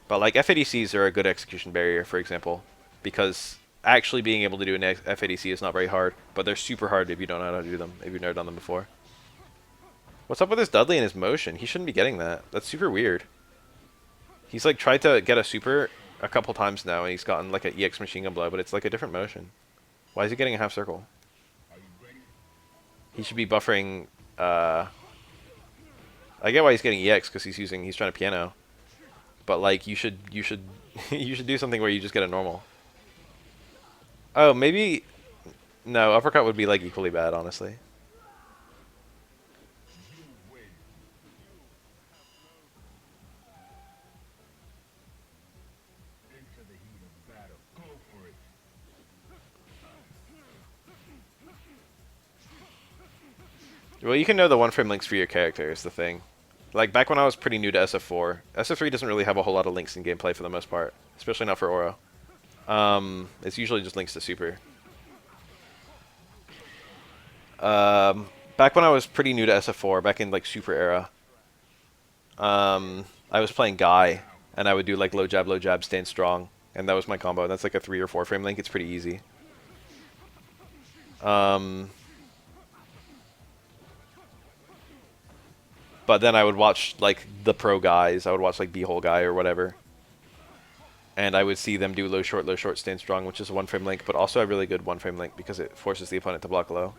But like FADCs are a good execution barrier, for example, because actually being able to do an FADC is not very hard, but they're super hard if you don't know how to do them, if you've never done them before. What's up with this Dudley and his motion? He shouldn't be getting that. That's super weird. He's like tried to get a super a couple times now, and he's gotten like an EX machine gun blow, but it's like a different motion. Why is he getting a half circle? He should be buffering. I get why he's getting EX because he's trying to piano, but like you should you should do something where you just get a normal. Oh, maybe no, uppercut would be like equally bad, honestly. Well, you can know the one-frame links for your character is the thing. Like, back when I was pretty new to SF4, SF3 doesn't really have a whole lot of links in gameplay for the most part. Especially not for Oro. It's usually just links to Super. Back when I was pretty new to SF4, back in, like, Super era, I was playing Guy, and I would do, like, low jab, stand strong. And that was my combo. That's, like, a 3 or 4 frame link. It's pretty easy. But then I would watch, like, the pro guys. I would watch, like, B-hole guy or whatever. And I would see them do low, short, stand strong, which is a one-frame link, but also a really good one-frame link because it forces the opponent to block low.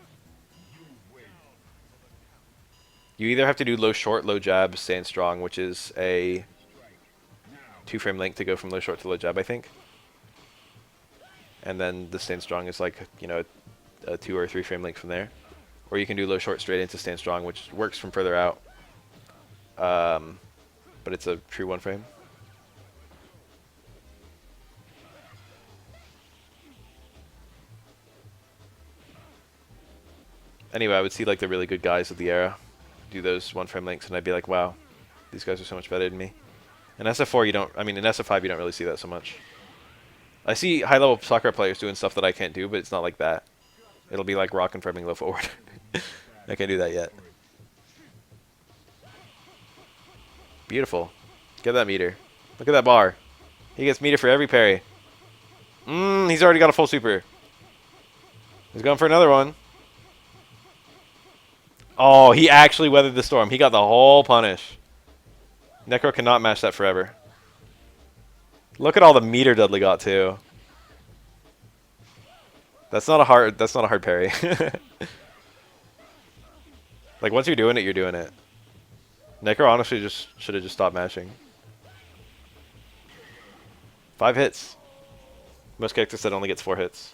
You either have to do low, short, low jab, stand strong, which is a 2-frame link to go from low, short to low jab, I think. And then the stand strong is like, you know, a 2 or 3-frame link from there. Or you can do low, short, straight into stand strong, which works from further out. But it's a true one-frame. Anyway, I would see like the really good guys of the era do those one-frame links, and I'd be like, wow, these guys are so much better than me. In SF4, you don't, I mean, in SF5, you don't really see that so much. I see high-level soccer players doing stuff that I can't do, but it's not like that. It'll be like rock and framing low forward. I can't do that yet. Beautiful. Get that meter. Look at that bar. He gets meter for every parry. He's already got a full super. He's going for another one. Oh, he actually weathered the storm. He got the whole punish. Necro cannot match that forever. Look at all the meter Dudley got too. That's not a hard parry. Like once you're doing it, you're doing it. Necro honestly just should have just stopped mashing. 5 hits. Most characters that only gets 4 hits.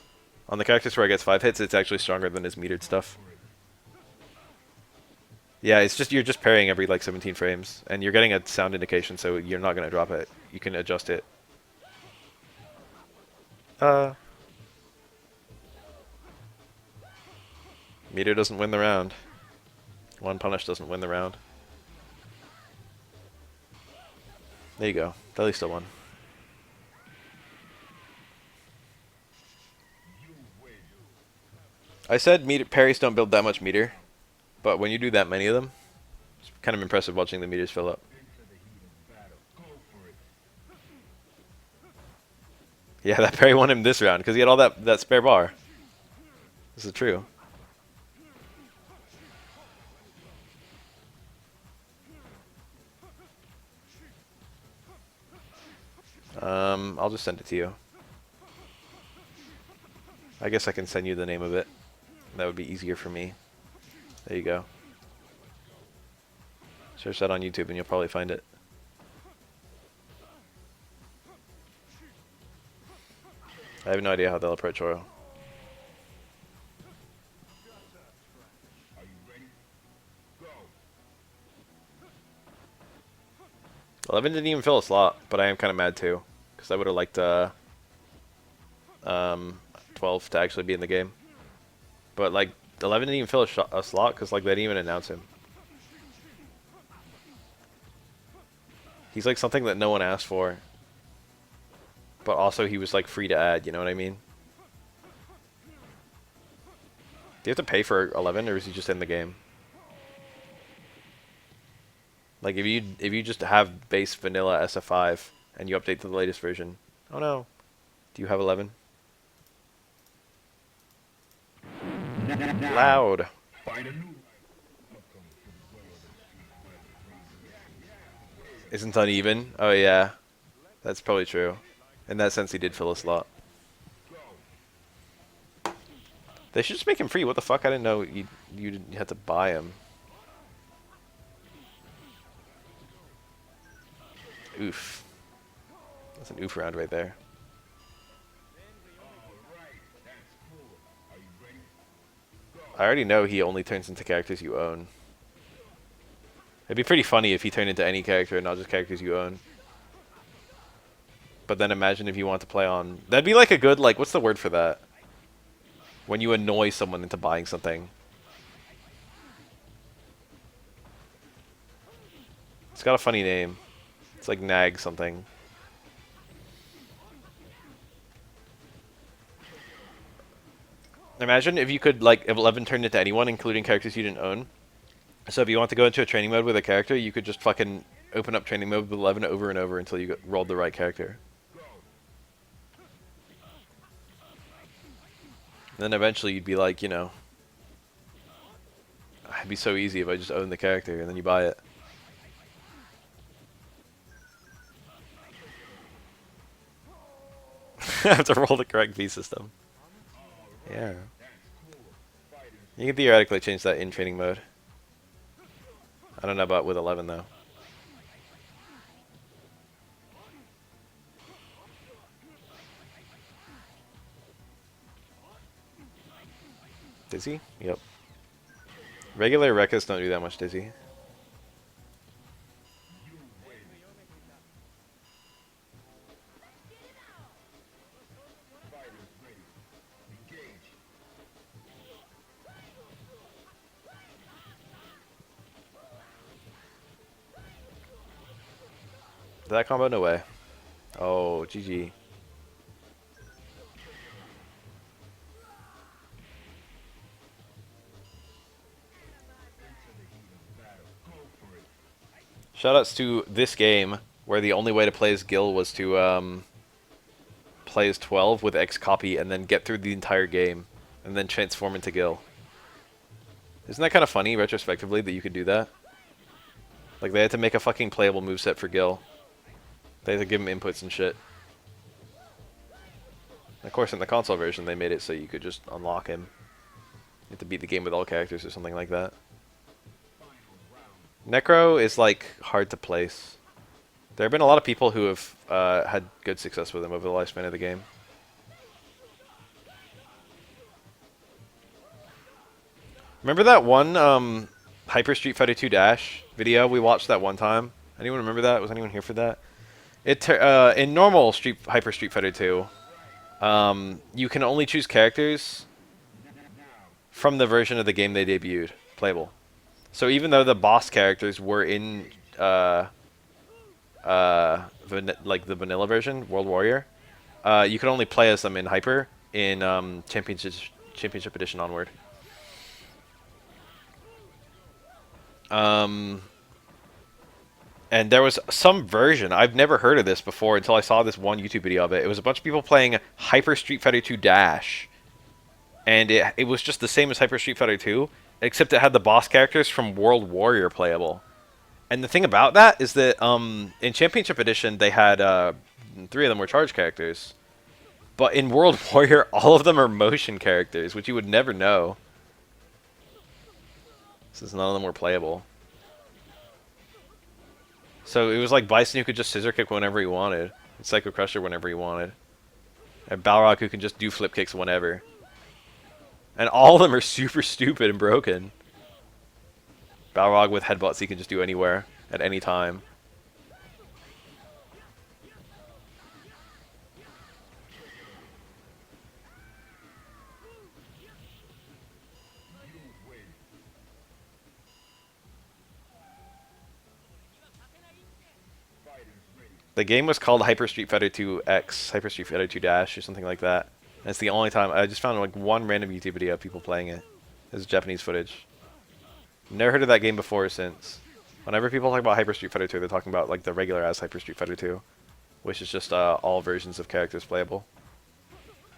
On the characters where it gets 5 hits, it's actually stronger than his metered stuff. Yeah, it's just you're just parrying every like 17 frames, and you're getting a sound indication, so you're not gonna drop it. You can adjust it. Meter doesn't win the round. One punish doesn't win the round. There you go. Dudley still won. I said parries don't build that much meter, but when you do that many of them, it's kind of impressive watching the meters fill up. Yeah, that parry won him this round because he had all that spare bar. This is true. I'll just send it to you. I guess I can send you the name of it. That would be easier for me. There you go. Search that on YouTube and you'll probably find it. I have no idea how they'll approach Oro. Eleven didn't even fill a slot, but I am kind of mad too, because I would have liked 12 to actually be in the game. But like 11 didn't even fill a slot because like they didn't even announce him. He's like something that no one asked for. But also he was like free to add, you know what I mean? Do you have to pay for 11 or is he just in the game? Like if you just have base vanilla SF5 and you update to the latest version. Oh no. Do you have 11? Loud. Isn't uneven? Oh yeah. That's probably true. In that sense he did fill a slot. They should just make him free. What the fuck? I didn't know you had to buy him. Oof. That's an oof round right there. I already know he only turns into characters you own. It'd be pretty funny if he turned into any character and not just characters you own. But then imagine if you want to play on... That'd be like a good, like, what's the word for that? When you annoy someone into buying something. It's got a funny name. It's like Nag something. Imagine if you could, like, if 11 turned into anyone, including characters you didn't own. So if you want to go into a training mode with a character, you could just fucking open up training mode with 11 over and over until you rolled the right character. Then eventually you'd be like, you know, it'd be so easy if I just owned the character, and then you buy it. I have to roll the correct V system. Yeah. You can theoretically change that in training mode. I don't know about with 11 though. Dizzy? Yep. Regular Rekkas don't do that much dizzy. Did that combo? No way. Oh, GG. Shoutouts to this game, where the only way to play as Gil was to play as 12 with X copy and then get through the entire game, and then transform into Gil. Isn't that kind of funny, retrospectively, that you could do that? Like, they had to make a fucking playable moveset for Gil. They had to give him inputs and shit. And of course, in the console version, they made it so you could just unlock him. You have to beat the game with all characters or something like that. Necro is, like, hard to place. There have been a lot of people who have had good success with him over the lifespan of the game. Remember that one Hyper Street Fighter 2 Dash video we watched that one time? Anyone remember that? Was anyone here for that? In normal Hyper Street Fighter 2, you can only choose characters from the version of the game they debuted, playable. So even though the boss characters were in like the vanilla version, World Warrior, you could only play as them in Hyper in Championship Edition onward. And there was some version, I've never heard of this before until I saw this one YouTube video of it. It was a bunch of people playing Hyper Street Fighter 2 Dash. And it was just the same as Hyper Street Fighter 2, except it had the boss characters from World Warrior playable. And the thing about that is that in Championship Edition, they had 3 of them were charge characters. But in World Warrior, all of them are motion characters, which you would never know. Since none of them were playable. So it was like Bison who could just scissor kick whenever he wanted. And Psycho Crusher whenever he wanted. And Balrog who can just do flip kicks whenever. And all of them are super stupid and broken. Balrog with headbutts he can just do anywhere, at any time. The game was called Hyper Street Fighter 2 X, Hyper Street Fighter 2 Dash, or something like that. And it's the only time I just found like one random YouTube video of people playing it. It's Japanese footage. Never heard of that game before or since. Whenever people talk about Hyper Street Fighter 2, they're talking about like the regular ass Hyper Street Fighter 2, which is just all versions of characters playable.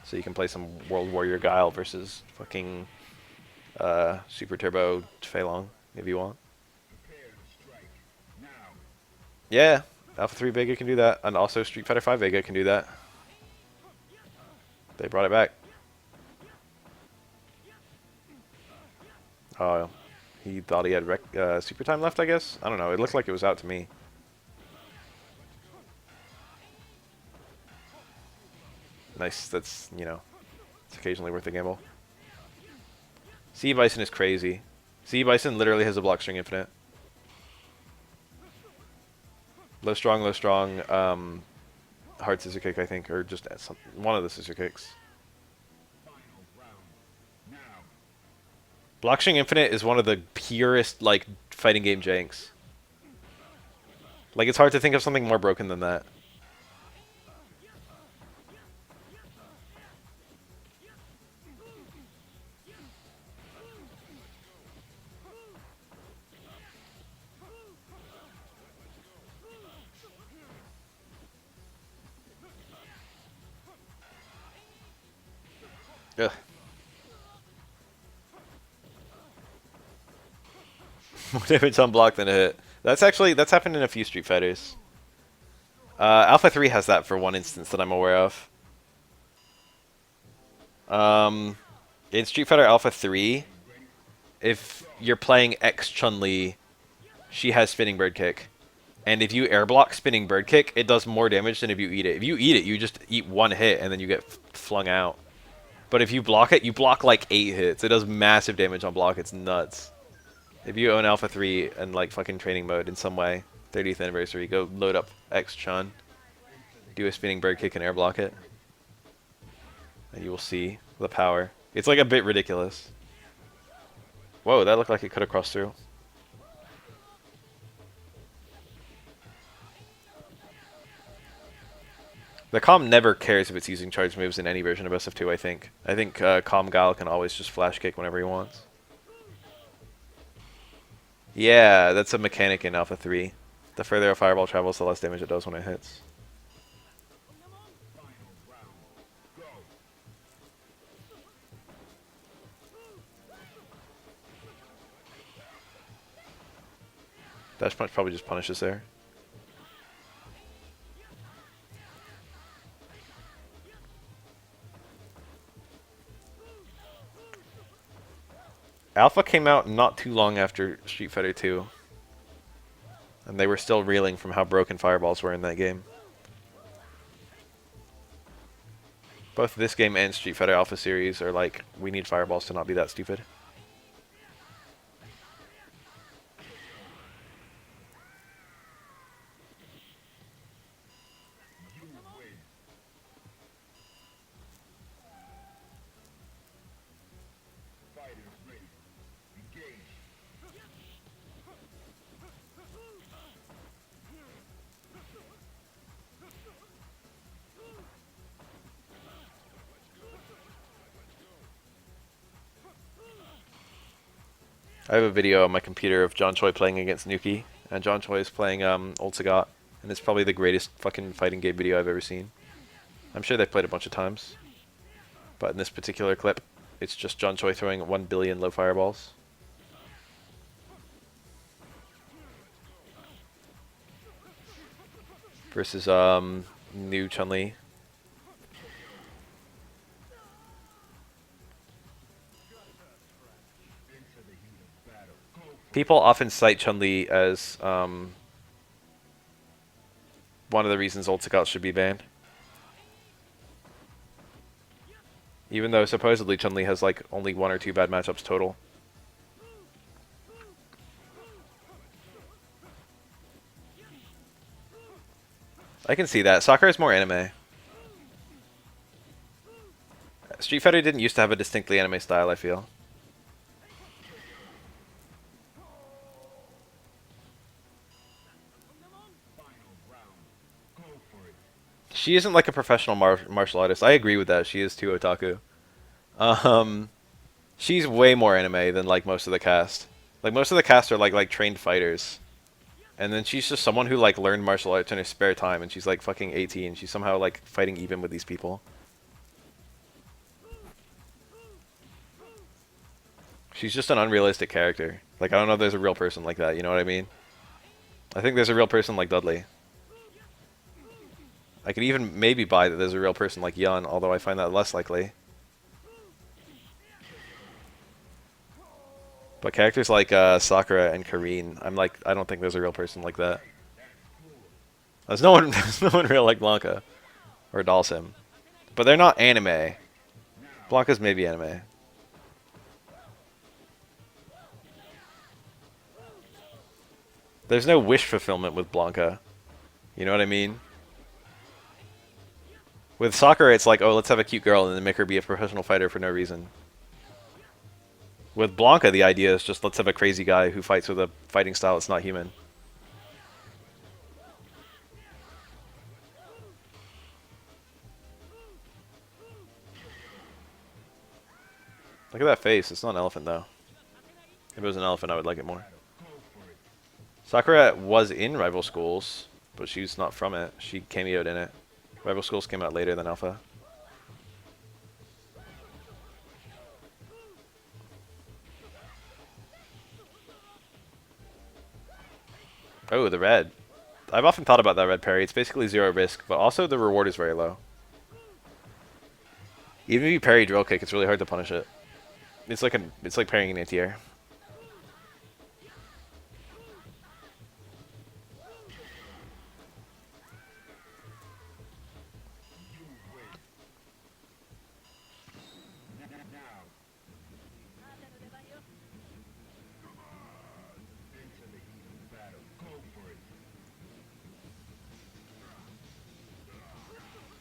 So you can play some World Warrior Guile versus fucking Super Turbo Fei Long if you want. Yeah. Alpha 3 Vega can do that, and also Street Fighter 5 Vega can do that. They brought it back. Oh, he thought he had super time left, I guess? I don't know, it looked like it was out to me. Nice, that's, you know, it's occasionally worth a gamble. Sea Bison is crazy. Sea Bison literally has a block string infinite. Low strong, hard scissor kick, I think, or just one of the scissor kicks. Blockstring Infinite is one of the purest, like, fighting game janks. Like, it's hard to think of something more broken than that. Ugh. More damage on block than a hit. That's happened in a few Street Fighters. Alpha 3 has that for one instance that I'm aware of. In Street Fighter Alpha 3, if you're playing X Chun-Li, she has spinning bird kick. And if you air block spinning bird kick, it does more damage than if you eat it. If you eat it, you just eat one hit and then you get flung out. But if you block it, you block like 8 hits. It does massive damage on block. It's nuts. If you own Alpha 3 and like fucking training mode in some way, 30th anniversary, go load up X Chun, do a spinning bird kick and air block it, and you will see the power. It's like a bit ridiculous. Whoa, that looked like it could have crossed through. The Calm never cares if it's using charge moves in any version of SF2, I think. I think Calm Gal can always just flash kick whenever he wants. Yeah, that's a mechanic in Alpha 3. The further a fireball travels, the less damage it does when it hits. Dash Punch probably just punishes there. Alpha came out not too long after Street Fighter 2. And they were still reeling from how broken fireballs were in that game. Both this game and Street Fighter Alpha series are like, we need fireballs to not be that stupid. I have a video on my computer of John Choi playing against Nuki, and John Choi is playing Old Sagat, and it's probably the greatest fucking fighting game video I've ever seen. I'm sure they've played a bunch of times, but in this particular clip, it's just John Choi throwing 1 billion low fireballs. Versus new Chun-Li. People often cite Chun-Li as one of the reasons Old Sagat should be banned. Even though supposedly Chun-Li has like only 1 or 2 bad matchups total. I can see that. Sakura is more anime. Street Fighter didn't used to have a distinctly anime style, I feel. She isn't like a professional martial artist. I agree with that. She is too otaku. She's way more anime than like most of the cast. Like most of the cast are like trained fighters. And then she's just someone who like learned martial arts in her spare time, and she's like fucking 18. She's somehow like fighting even with these people. She's just an unrealistic character. Like I don't know if there's a real person like that, you know what I mean? I think there's a real person like Dudley. I could even maybe buy that there's a real person like Yun, although I find that less likely. But characters like Sakura and Karine, I don't think there's a real person like that. There's no one real like Blanca or Dalsim. But they're not anime. Blanca's maybe anime. There's no wish fulfillment with Blanca. You know what I mean? With Sakura, it's like, oh, let's have a cute girl and then make her be a professional fighter for no reason. With Blanca, the idea is just let's have a crazy guy who fights with a fighting style that's not human. Look at that face. It's not an elephant, though. If it was an elephant, I would like it more. Sakura was in Rival Schools, but she's not from it. She cameoed in it. Rival Schools came out later than Alpha. Oh, the red. I've often thought about that red parry. It's basically zero risk, but also the reward is very low. Even if you parry drill kick, it's really hard to punish it. It's like parrying an anti-air.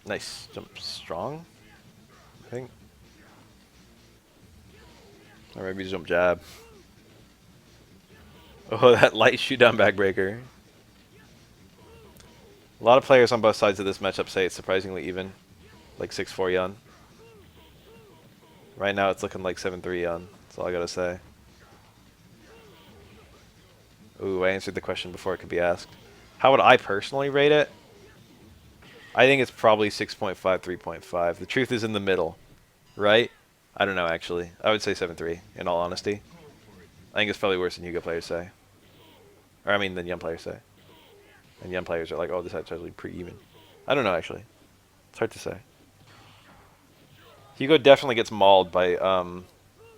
Nice. Jump strong, I think. Or maybe jump jab. Oh, that light shoot down backbreaker. A lot of players on both sides of this matchup say it's surprisingly even. Like 6-4 Yun. Right now it's looking like 7-3 Yun. That's all I gotta say. Ooh, I answered the question before it could be asked. How would I personally rate it? I think it's probably 6.5, 3.5. The truth is in the middle, right? I don't know, actually. I would say 7-3, in all honesty. I think it's probably worse than Hugo players say. Or, I mean, than Yun players say. And Yun players are like, oh, this is actually pretty even. I don't know, actually. It's hard to say. Hugo definitely gets mauled by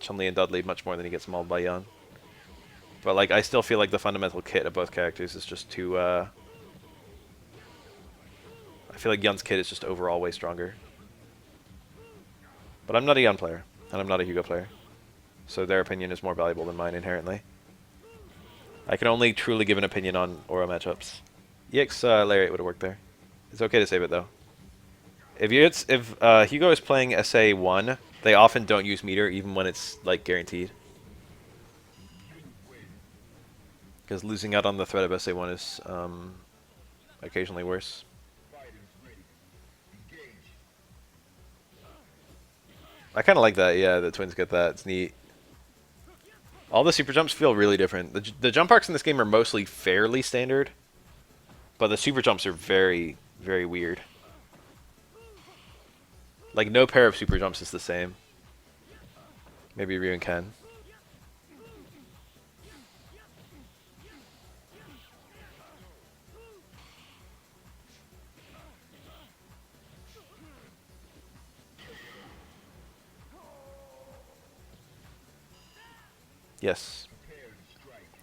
Chun-Li and Dudley much more than he gets mauled by Yun. But, like, I still feel like the fundamental kit of both characters is just too, I feel like Yun's kit is just overall way stronger. But I'm not a Yun player, and I'm not a Hugo player. So their opinion is more valuable than mine inherently. I can only truly give an opinion on Aura matchups. EX Lariat would have worked there. It's okay to save it, though. If Hugo is playing SA1, they often don't use meter, even when it's, like, guaranteed. Because losing out on the threat of SA1 is occasionally worse. I kind of like that, yeah, the twins get that. It's neat. All the super jumps feel really different. The jump arcs in this game are mostly fairly standard, but the super jumps are very, very weird. Like, no pair of super jumps is the same. Maybe Ryu and Ken. Yes.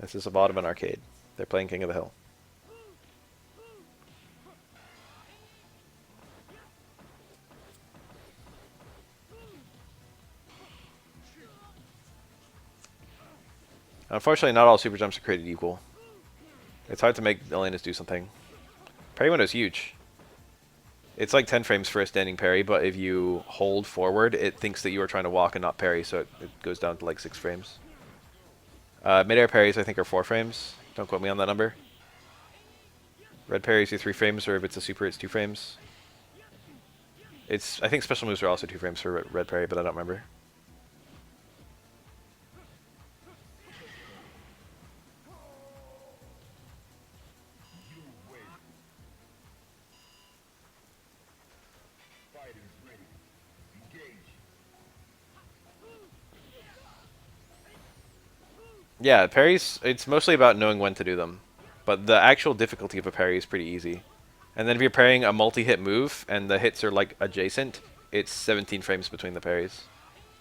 This is the bottom of an arcade. They're playing King of the Hill. Unfortunately, not all super jumps are created equal. It's hard to make Elena's do something. Parry window is huge. It's like 10 frames for a standing parry, but if you hold forward, it thinks that you are trying to walk and not parry, so it goes down to like 6 frames. Mid-air parries, I think, are 4 frames. Don't quote me on that number. Red parries are 3 frames, or if it's a super, it's 2 frames. I think special moves are also 2 frames for red parry, but I don't remember. Yeah, parries, it's mostly about knowing when to do them. But the actual difficulty of a parry is pretty easy. And then if you're parrying a multi-hit move, and the hits are, like, adjacent, it's 17 frames between the parries.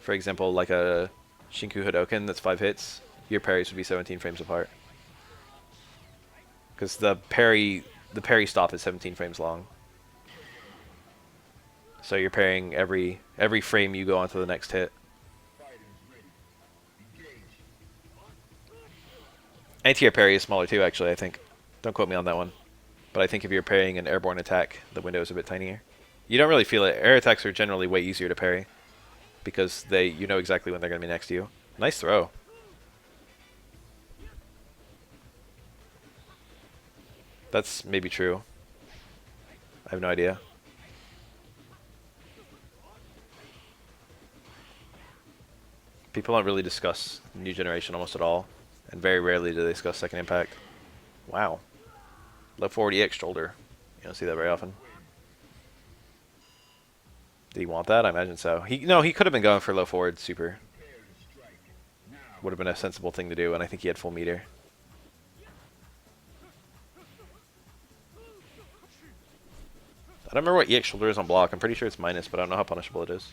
For example, like a Shinku Hadoken that's 5 hits, your parries would be 17 frames apart. Because the parry stop is 17 frames long. So you're parrying every frame you go on to the next hit. Anti-air parry is smaller too, actually, I think. Don't quote me on that one. But I think if you're parrying an airborne attack, the window is a bit tinier. You don't really feel it. Air attacks are generally way easier to parry. Because you know exactly when they're going to be next to you. Nice throw. That's maybe true. I have no idea. People don't really discuss New Generation almost at all, and very rarely do they discuss Second Impact. Wow. Low forward EX shoulder. You don't see that very often. Did he want that? I imagine so. He could have been going for low forward super. Would have been a sensible thing to do, and I think he had full meter. I don't remember what EX shoulder is on block. I'm pretty sure it's minus, but I don't know how punishable it is.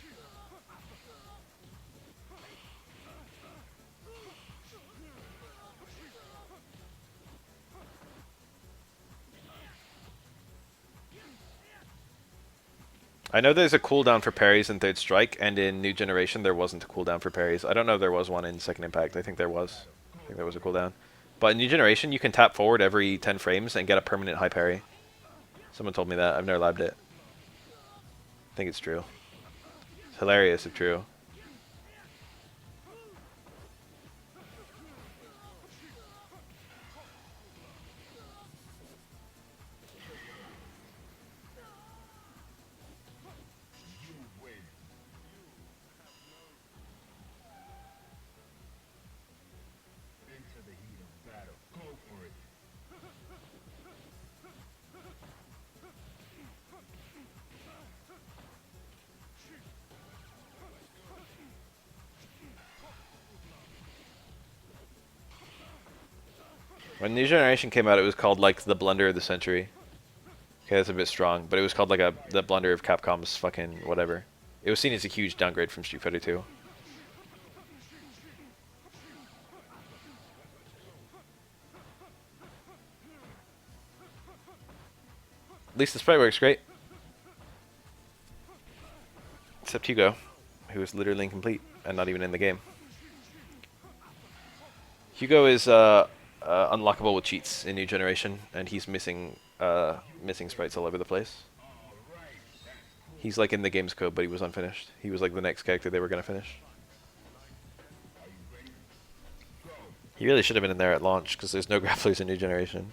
I know there's a cooldown for parries in Third Strike, and in New Generation there wasn't a cooldown for parries. I don't know if there was one in Second Impact. I think there was. I think there was a cooldown. But in New Generation, you can tap forward every 10 frames and get a permanent high parry. Someone told me that. I've never labbed it. I think it's true. It's hilarious if true. When New Generation came out, it was called like the blunder of the century. Okay, that's a bit strong, but it was called like the blunder of Capcom's fucking whatever. It was seen as a huge downgrade from Street Fighter 2. At least the sprite works great. Except Hugo, who is literally incomplete and not even in the game. Hugo is unlockable with cheats in New Generation, and he's missing sprites all over the place. He's like in the game's code, but he was unfinished. He was like the next character they were gonna finish. He really should have been in there at launch, because there's no grapplers in New Generation.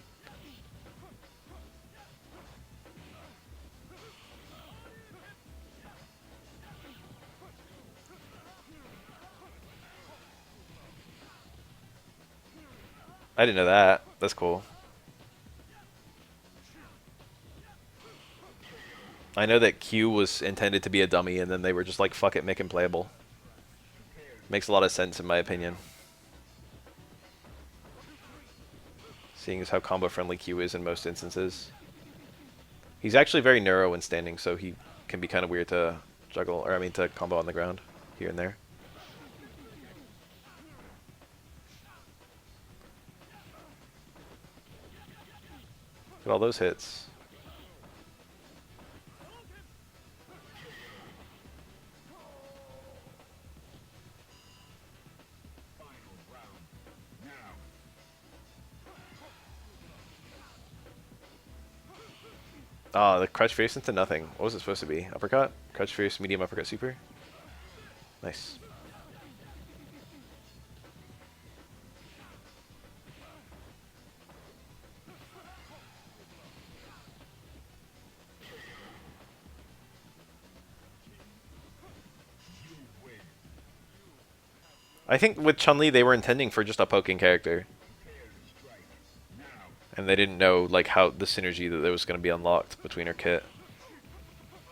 I didn't know that. That's cool. I know that Q was intended to be a dummy, and then they were just like, fuck it, make him playable. Makes a lot of sense in my opinion. Seeing as how combo friendly Q is in most instances. He's actually very narrow when standing, so he can be kind of weird to juggle, or I mean to combo on the ground, here and there. Look at all those hits. Ah, the Crutch Fierce into nothing. What was it supposed to be? Uppercut? Crutch Fierce, medium uppercut super? Nice. I think with Chun-Li they were intending for just a poking character. And they didn't know like how the synergy that there was going to be unlocked between her kit.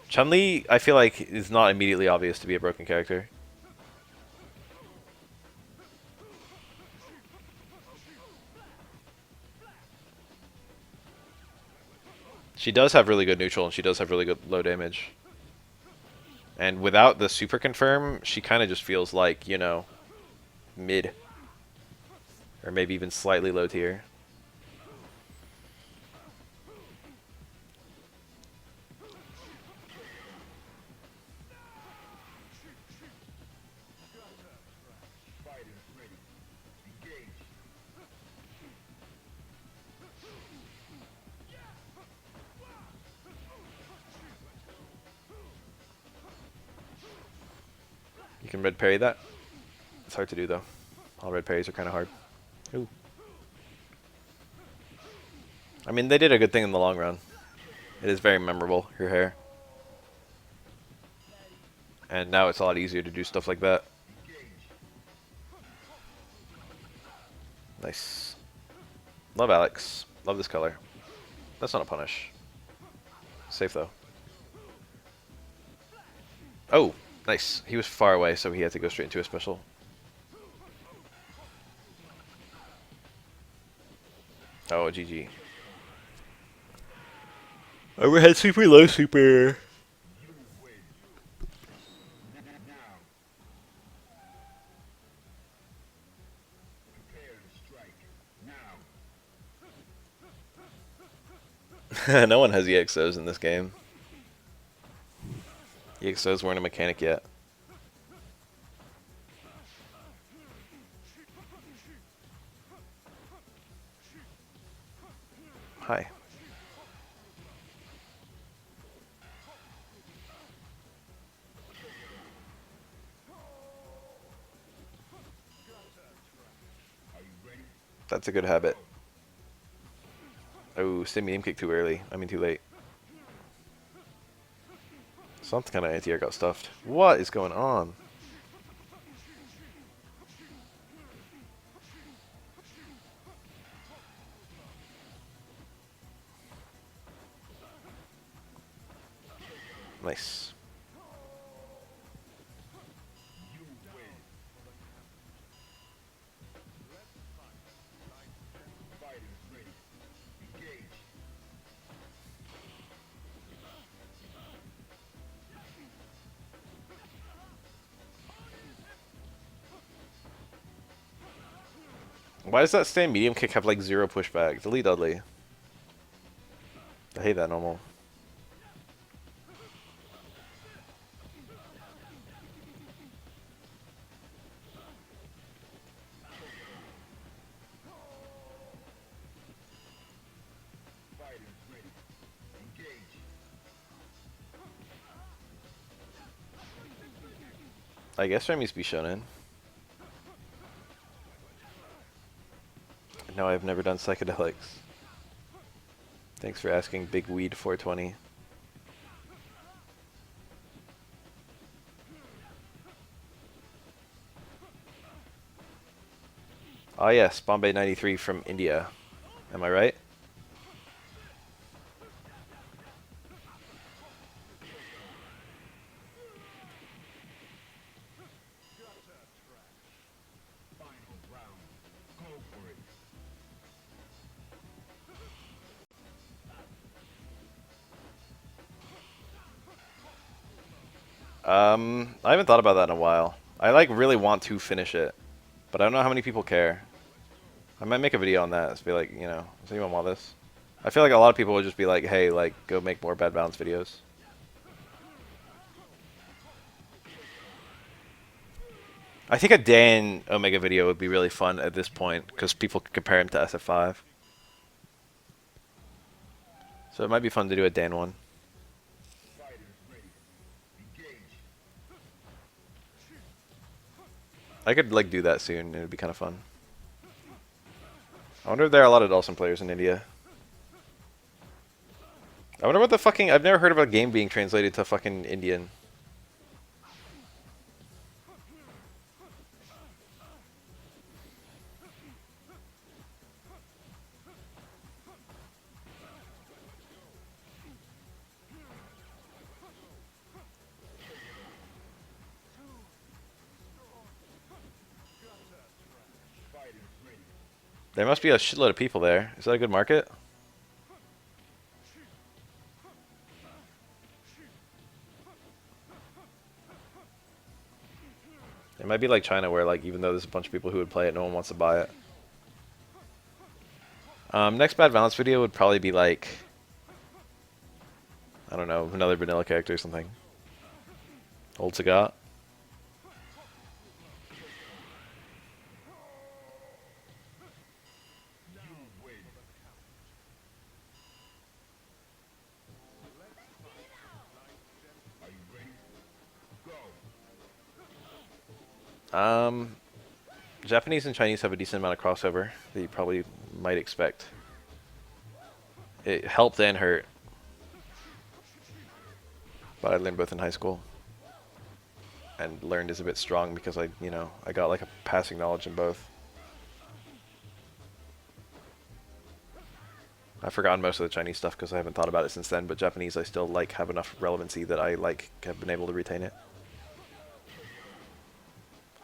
Chun-Li, I feel like, is not immediately obvious to be a broken character. She does have really good neutral, and she does have really good low damage. And without the super confirm, she kind of just feels like, you know, mid. Or maybe even slightly low tier. You can red parry that. It's hard to do though. All red parries are kind of hard. Ooh. I mean, they did a good thing in the long run. It is very memorable, her hair. And now it's a lot easier to do stuff like that. Nice. Love Alex. Love this color. That's not a punish. Safe though. Oh, nice. He was far away, so he had to go straight into a special. Oh, GG. Overhead super, low super. No one has EXOs in this game. EXOs weren't a mechanic yet. Hi. That's a good habit. Oh, stay medium kick too early. I mean too late. Some kind of anti-air got stuffed. What is going on? Nice. Why does that stand medium kick have like 0 pushback? Delete Dudley. I hate that normal. I guess Remy's be shonen. No, I've never done psychedelics. Thanks for asking, Big Weed 420. Oh yes, Bombay 93 from India. Am I right? I haven't thought about that in a while. I like really want to finish it, but I don't know how many people care. I might make a video on that. Just be like, you know, does anyone want this? I feel like a lot of people would just be like, hey, like, go make more Bad Balance videos. I think a Dan Omega video would be really fun at this point, because people could compare him to SF5. So it might be fun to do a Dan one. I could, like, do that soon. It would be kind of fun. I wonder if there are a lot of Dawson players in India. I wonder what the fucking... I've never heard of a game being translated to fucking Indian. There must be a shitload of people there. Is that a good market? It might be like China where, like, even though there's a bunch of people who would play it, no one wants to buy it. Next Bad Balance video would probably be like... I don't know, another vanilla character or something. Old Sagat. Japanese and Chinese have a decent amount of crossover that you probably might expect. It helped and hurt. But I learned both in high school. And learned is a bit strong because I got like a passing knowledge in both. I've forgotten most of the Chinese stuff because I haven't thought about it since then, but Japanese I still like have enough relevancy that I like have been able to retain it.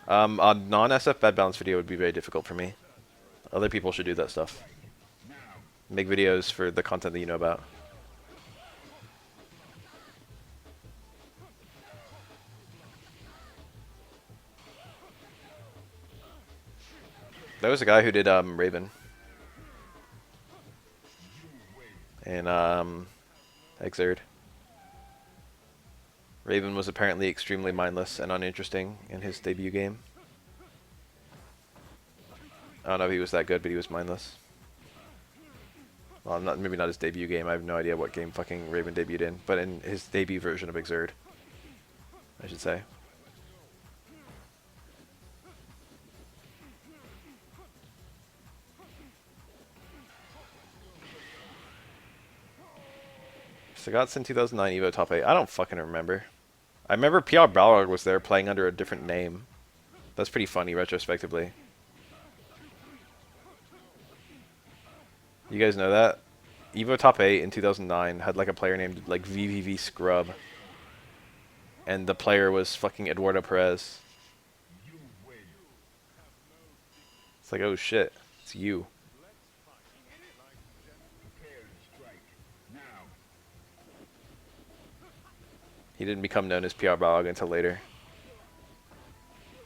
A non-SF bad balance video would be very difficult for me. Other people should do that stuff. Make videos for the content that you know about. There was a guy who did Raven. And Exerd. Raven was apparently extremely mindless and uninteresting in his debut game. I don't know if he was that good, but he was mindless. Well, maybe not his debut game. I have no idea what game fucking Raven debuted in, but in his debut version of Exerd, I should say. Sagat's in 2009 Evo top 8. I don't fucking remember. I remember PR Balrog was there playing under a different name. That's pretty funny retrospectively. You guys know that? Evo top 8 in 2009 had like a player named like VVV Scrub. And the player was fucking Eduardo Perez. It's like, oh shit, it's you. He didn't become known as PR Balrog until later.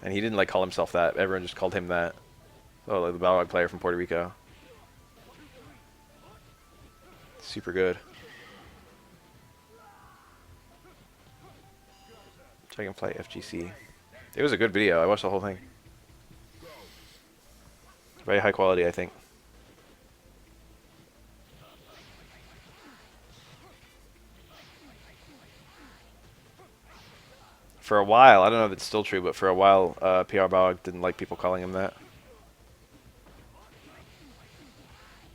And he didn't like call himself that. Everyone just called him that. Oh, like the Balrog player from Puerto Rico. Super good. Dragonfly FGC. It was a good video. I watched the whole thing. Very high quality, I think. For a while, I don't know if it's still true, but for a while, PR Balrog didn't like people calling him that.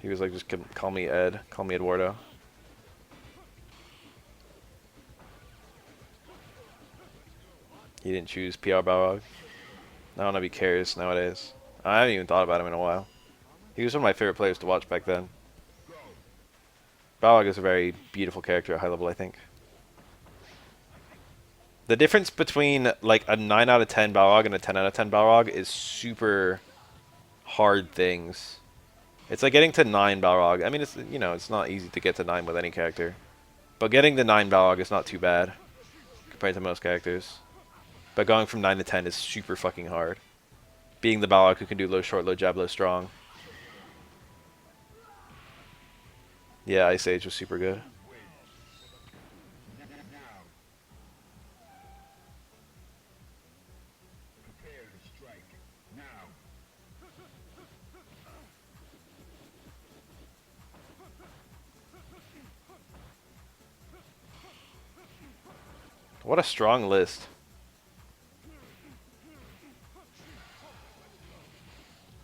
He was like, just call me Ed, call me Eduardo. He didn't choose PR Balrog. I don't know if he cares nowadays. I haven't even thought about him in a while. He was one of my favorite players to watch back then. Balrog is a very beautiful character at high level, I think. The difference between like a 9 out of 10 Balrog and a 10 out of 10 Balrog is super hard things. It's like getting to 9 Balrog. I mean, it's, you know, it's not easy to get to 9 with any character. But getting to 9 Balrog is not too bad compared to most characters. But going from 9 to 10 is super fucking hard. Being the Balrog who can do low short, low jab, low strong. Yeah, Ice Age was super good. What a strong list.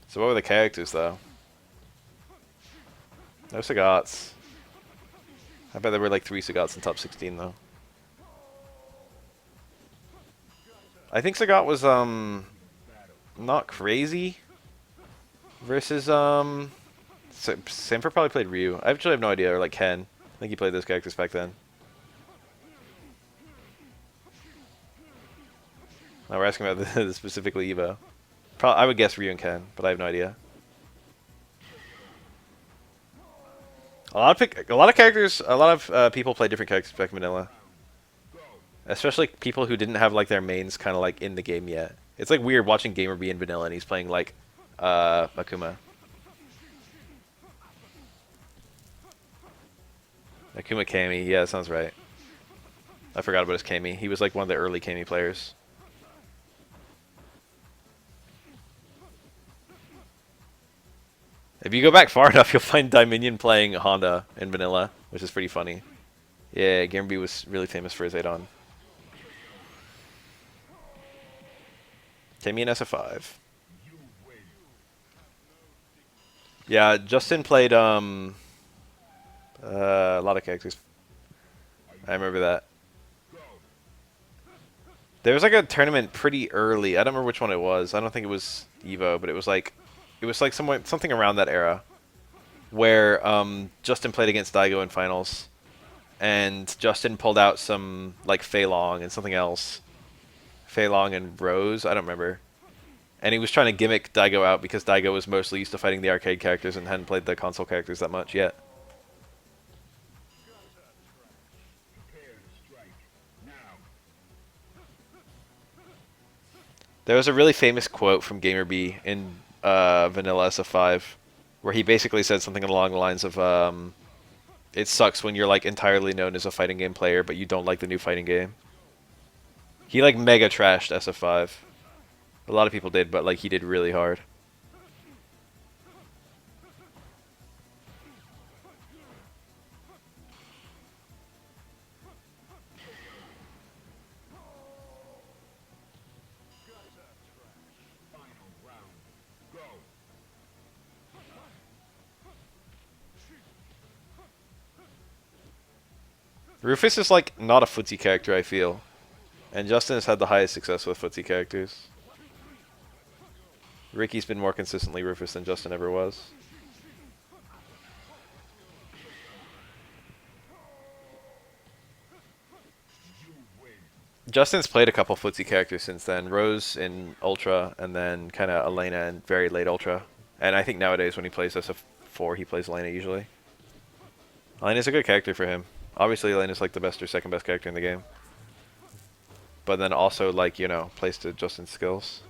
So what were the characters, though? No Sagats. I bet there were like 3 Sagats in top 16, though. I think Sagat was, not crazy. Versus, Sanford probably played Ryu. I actually have no idea, or like Ken. I think he played those characters back then. Now we're asking about the specifically Evo. I would guess Ryu and Ken, but I have no idea. A lot of characters, a lot of people play different characters back in vanilla. Especially people who didn't have like their mains kind of like in the game yet. It's like weird watching Gamer be in vanilla and he's playing like Akuma. Akuma Kami, yeah, that sounds right. I forgot about his Kami. He was like one of the early Kami players. If you go back far enough, you'll find Dominion playing Honda in vanilla, which is pretty funny. Yeah, Gamerby was really famous for his Adon. Kami in SF5. Yeah, Justin played a lot of characters. I remember that. There was like a tournament pretty early. I don't remember which one it was. I don't think it was Evo, but it was like somewhere, something around that era. where Justin played against Daigo in finals, and Justin pulled out some like Fei Long and something else, Fei Long and Rose, I don't remember, and he was trying to gimmick Daigo out because Daigo was mostly used to fighting the arcade characters and hadn't played the console characters that much yet. There was a really famous quote from GamerB in Vanilla SF5 where he basically said something along the lines of, it sucks when you're like entirely known as a fighting game player, but you don't like the new fighting game. He like mega trashed SF5. A lot of people did, but like he did really hard. Rufus is like not a footsie character, I feel. And Justin has had the highest success with footsie characters. Ricky's been more consistently Rufus than Justin ever was. Justin's played a couple footsie characters since then. Rose in Ultra, and then kind of Elena in very late Ultra. And I think nowadays when he plays SF4, he plays Elena usually. Elena's a good character for him. Obviously, Elena's like the best or second best character in the game. But then also, like, you know, plays to Justin's skills.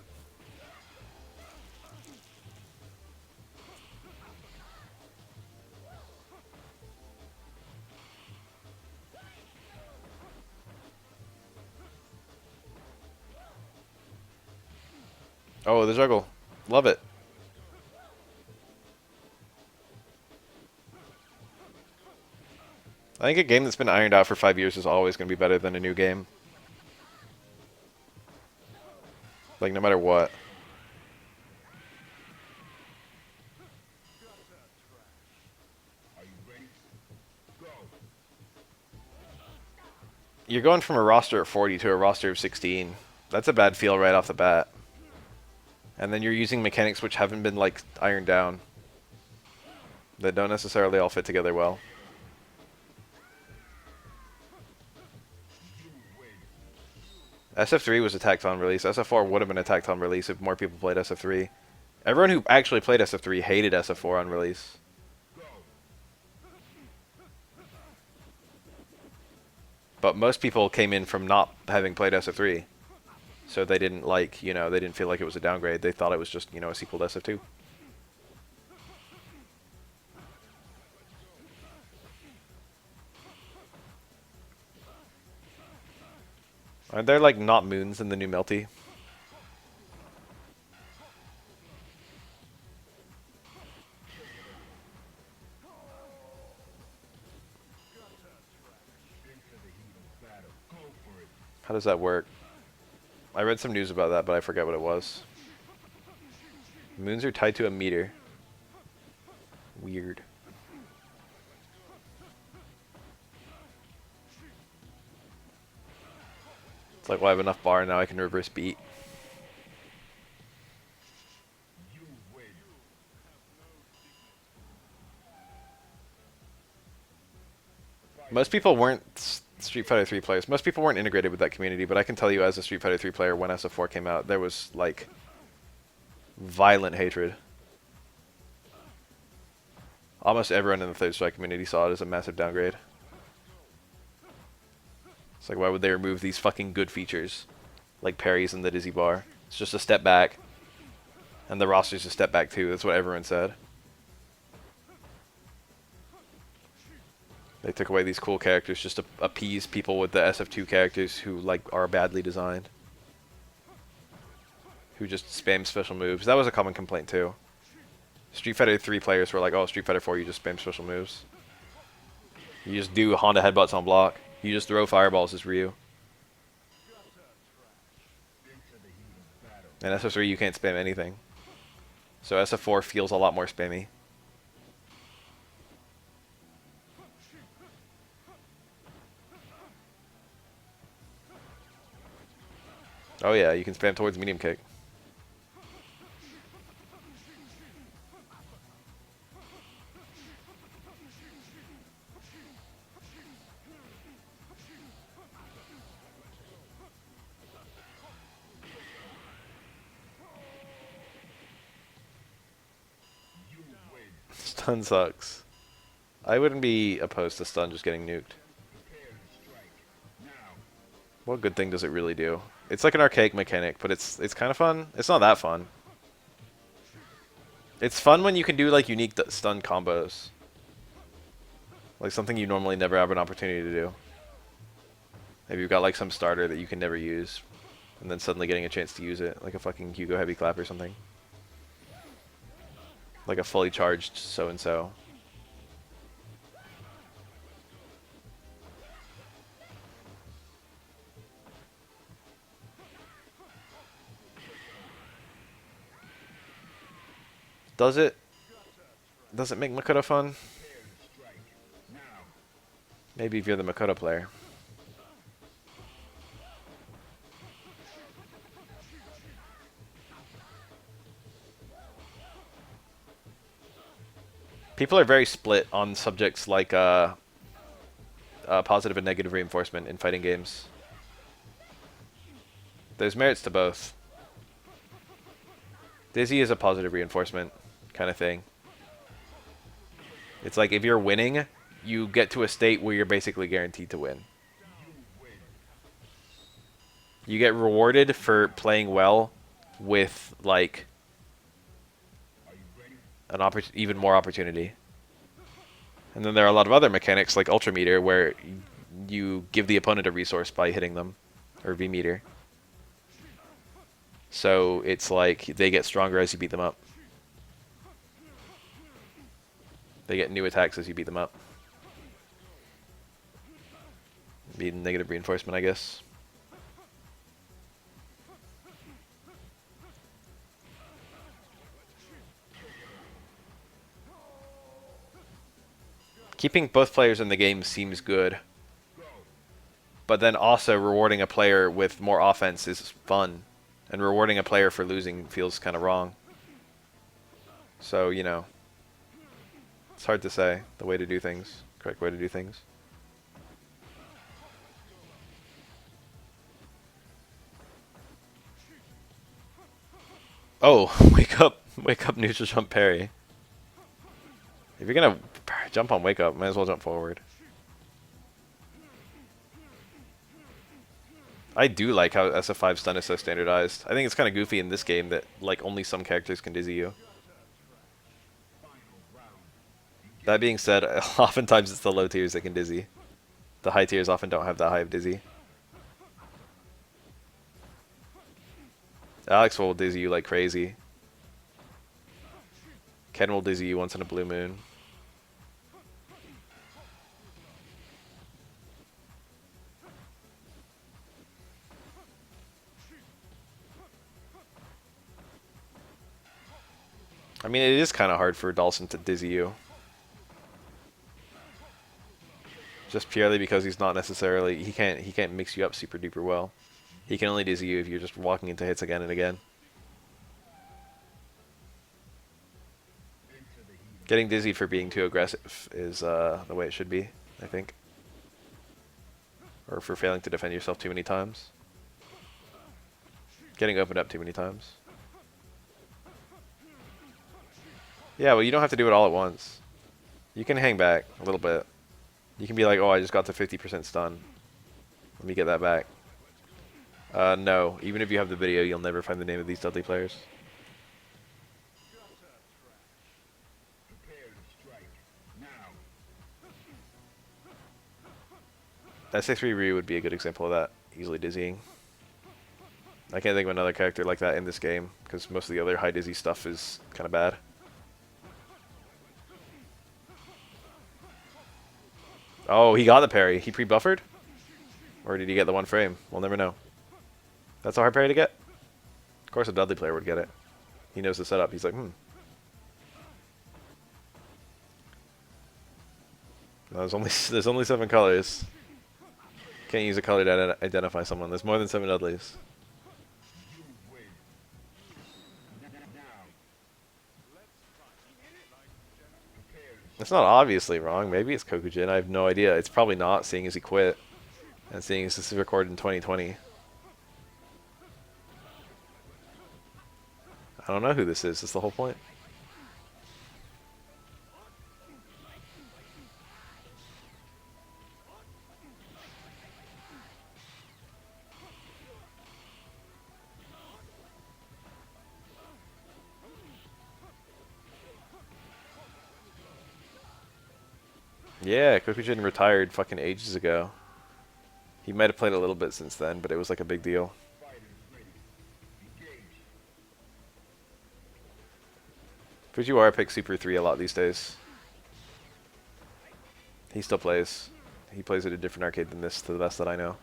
Oh, the juggle. Love it. I think a game that's been ironed out for 5 years is always going to be better than a new game. Like, no matter what. You're going from a roster of 40 to a roster of 16. That's a bad feel right off the bat. And then you're using mechanics which haven't been, like, ironed down. That don't necessarily all fit together well. SF3 was a tacked-on release. SF4 would have been a tacked-on release if more people played SF3. Everyone who actually played SF3 hated SF4 on release. But most people came in from not having played SF3. So they didn't like, you know, they didn't feel like it was a downgrade. They thought it was just, you know, a sequel to SF2. Are there, like, not moons in the new Melty? How does that work? I read some news about that, but I forget what it was. Moons are tied to a meter. Weird. It's like, well, I have enough bar, now I can reverse beat. Most people weren't Street Fighter 3 players. Most people weren't integrated with that community, but I can tell you as a Street Fighter 3 player, when SF4 came out, there was, like, violent hatred. Almost everyone in the Third Strike community saw it as a massive downgrade. It's like, why would they remove these fucking good features? Like parries and the dizzy bar. It's just a step back. And the roster's a step back too, that's what everyone said. They took away these cool characters just to appease people with the SF2 characters who, like, are badly designed. Who just spam special moves. That was a common complaint too. Street Fighter 3 players were like, oh, Street Fighter 4, you just spam special moves. You just do Honda headbutts on block. You just throw fireballs as Ryu. And SF3, you can't spam anything. So SF4 feels a lot more spammy. Oh yeah, you can spam towards medium kick. Stun sucks. I wouldn't be opposed to stun just getting nuked. What good thing does it really do? It's like an archaic mechanic, but it's kind of fun. It's not that fun. It's fun when you can do like unique stun combos. Like something you normally never have an opportunity to do. Maybe you've got like some starter that you can never use, and then suddenly getting a chance to use it, like a fucking Hugo Heavy Clap or something. Like a fully charged so-and-so. Does it make Makoto fun? Maybe if you're the Makoto player. People are very split on subjects like positive and negative reinforcement in fighting games. There's merits to both. Dizzy is a positive reinforcement kind of thing. It's like if you're winning, you get to a state where you're basically guaranteed to win. You get rewarded for playing well with like an even more opportunity. And then there are a lot of other mechanics like Ultra Meter where you give the opponent a resource by hitting them, or V Meter. So it's like they get stronger as you beat them up. They get new attacks as you beat them up. Be negative reinforcement, I guess. Keeping both players in the game seems good. But then also rewarding a player with more offense is fun. And rewarding a player for losing feels kind of wrong. So, you know, it's hard to say the way to do things, correct way to do things. Oh, wake up, neutral jump parry. If you're gonna jump on wake up, might as well jump forward. I do like how SF5 stun is so standardized. I think it's kind of goofy in this game that like only some characters can dizzy you. That being said, oftentimes it's the low tiers that can dizzy. The high tiers often don't have that high of dizzy. Alex will dizzy you like crazy. Ken will dizzy you once in a blue moon. I mean, it is kind of hard for Dawson to dizzy you. Just purely because he's not necessarily, he can't mix you up super duper well. He can only dizzy you if you're just walking into hits again and again. Getting dizzy for being too aggressive is the way it should be, I think. Or for failing to defend yourself too many times. Getting opened up too many times. Yeah, well, you don't have to do it all at once. You can hang back a little bit. You can be like, oh, I just got to 50% stun. Let me get that back. No. Even if you have the video, you'll never find the name of these Dudley players. SF3 Ryu would be a good example of that. Easily dizzying. I can't think of another character like that in this game, because most of the other high dizzy stuff is kind of bad. Oh, he got the parry. He pre-buffered? Or did he get the one frame? We'll never know. That's a hard parry to get? Of course a Dudley player would get it. He knows the setup. He's like, No, there's only 7 colors. Can't use a color to identify someone. There's more than 7 Dudleys. It's not obviously wrong. Maybe it's Kokujin. I have no idea. It's probably not, seeing as he quit. And seeing as this is recorded in 2020. I don't know who this is. That's the whole point. Yeah, Kokujin retired fucking ages ago. He might have played a little bit since then, but it was like a big deal. Fujiwara picks Super 3 a lot these days. He still plays. He plays at a different arcade than this, to the best that I know.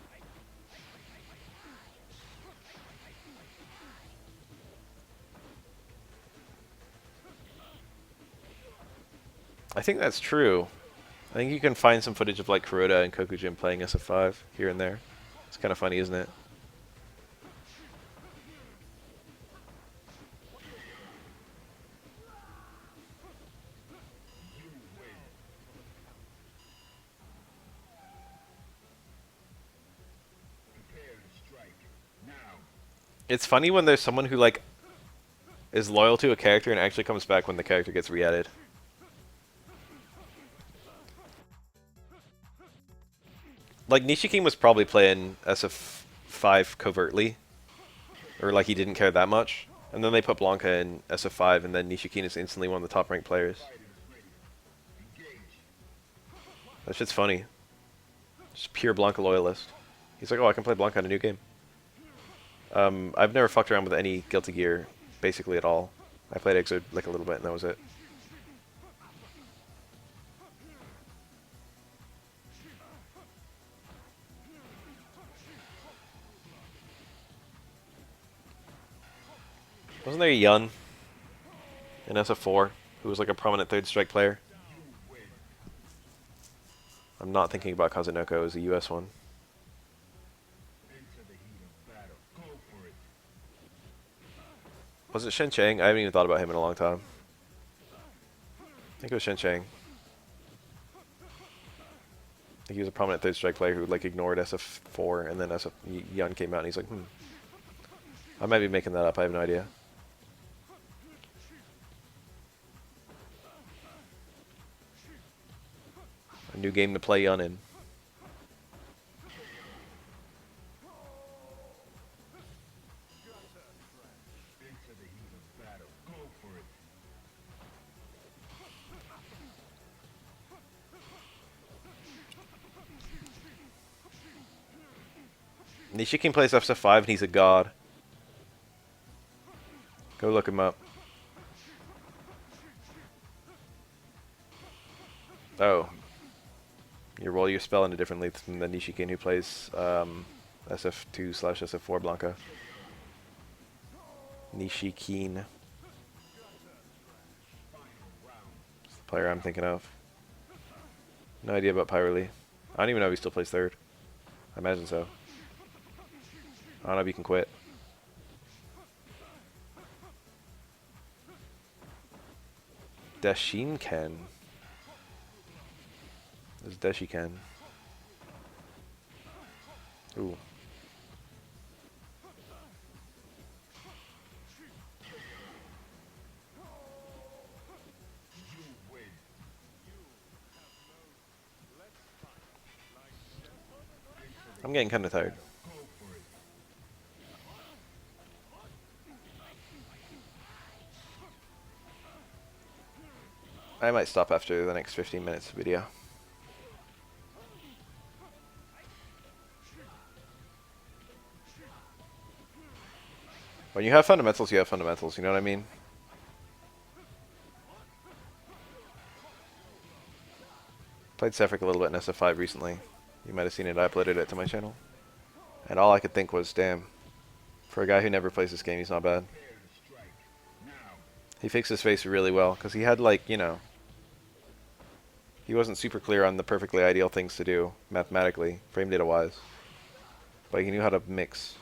I think that's true. I think you can find some footage of like Kuroda and Kokujin playing SF5 here and there. It's kind of funny, isn't it? It's funny when there's someone who like is loyal to a character and actually comes back when the character gets re-added. Like Nishikin was probably playing SF5 covertly, or like he didn't care that much, and then they put Blanca in SF5, and then Nishikin is instantly one of the top ranked players. That shit's funny. Just pure Blanca loyalist. He's like, oh, I can play Blanca in a new game. I've never fucked around with any Guilty Gear, basically at all. I played Exo like a little bit, and that was it. Wasn't there a Yun in SF4 who was like a prominent third strike player? I'm not thinking about Kazunoko as a US one. Was it Shen Chang? I haven't even thought about him in a long time. I think it was Shen Chang. I think he was a prominent third strike player who like ignored SF4, and then SF Yun came out and he's like, I might be making that up, I have no idea. A new game to play Yun in. Nishikin plays SF5 and he's a god. Go look him up. Oh. You roll your spell into differently than the Nishikin who plays SF2/SF4 Blanca. Nishikin. That's the player I'm thinking of. No idea about Pyroly. I don't even know if he still plays third. I imagine so. I don't know if he can quit. Deshinken. This is Deshiken. Ooh. I'm getting kind of tired. I might stop after the next 15 minutes video. When you have fundamentals, you have fundamentals, you know what I mean? Played Sefric a little bit in SF5 recently. You might have seen it, I uploaded it to my channel. And all I could think was, damn, for a guy who never plays this game, he's not bad. He fixed his face really well, because he had like, you know, he wasn't super clear on the perfectly ideal things to do, mathematically, frame data wise. But he knew how to mix.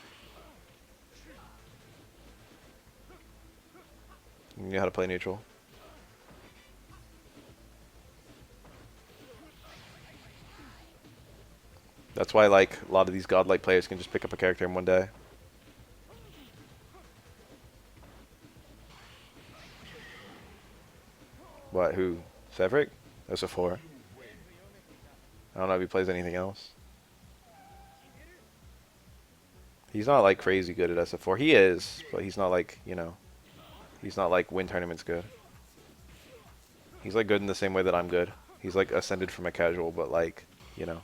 He knew how to play neutral. That's why like a lot of these godlike players can just pick up a character in one day. What, who? Severick? That's a 4. I don't know if he plays anything else. He's not like crazy good at SF4. He is, but he's not like, you know, he's not like win tournaments good. He's like good in the same way that I'm good. He's like ascended from a casual, but like, you know.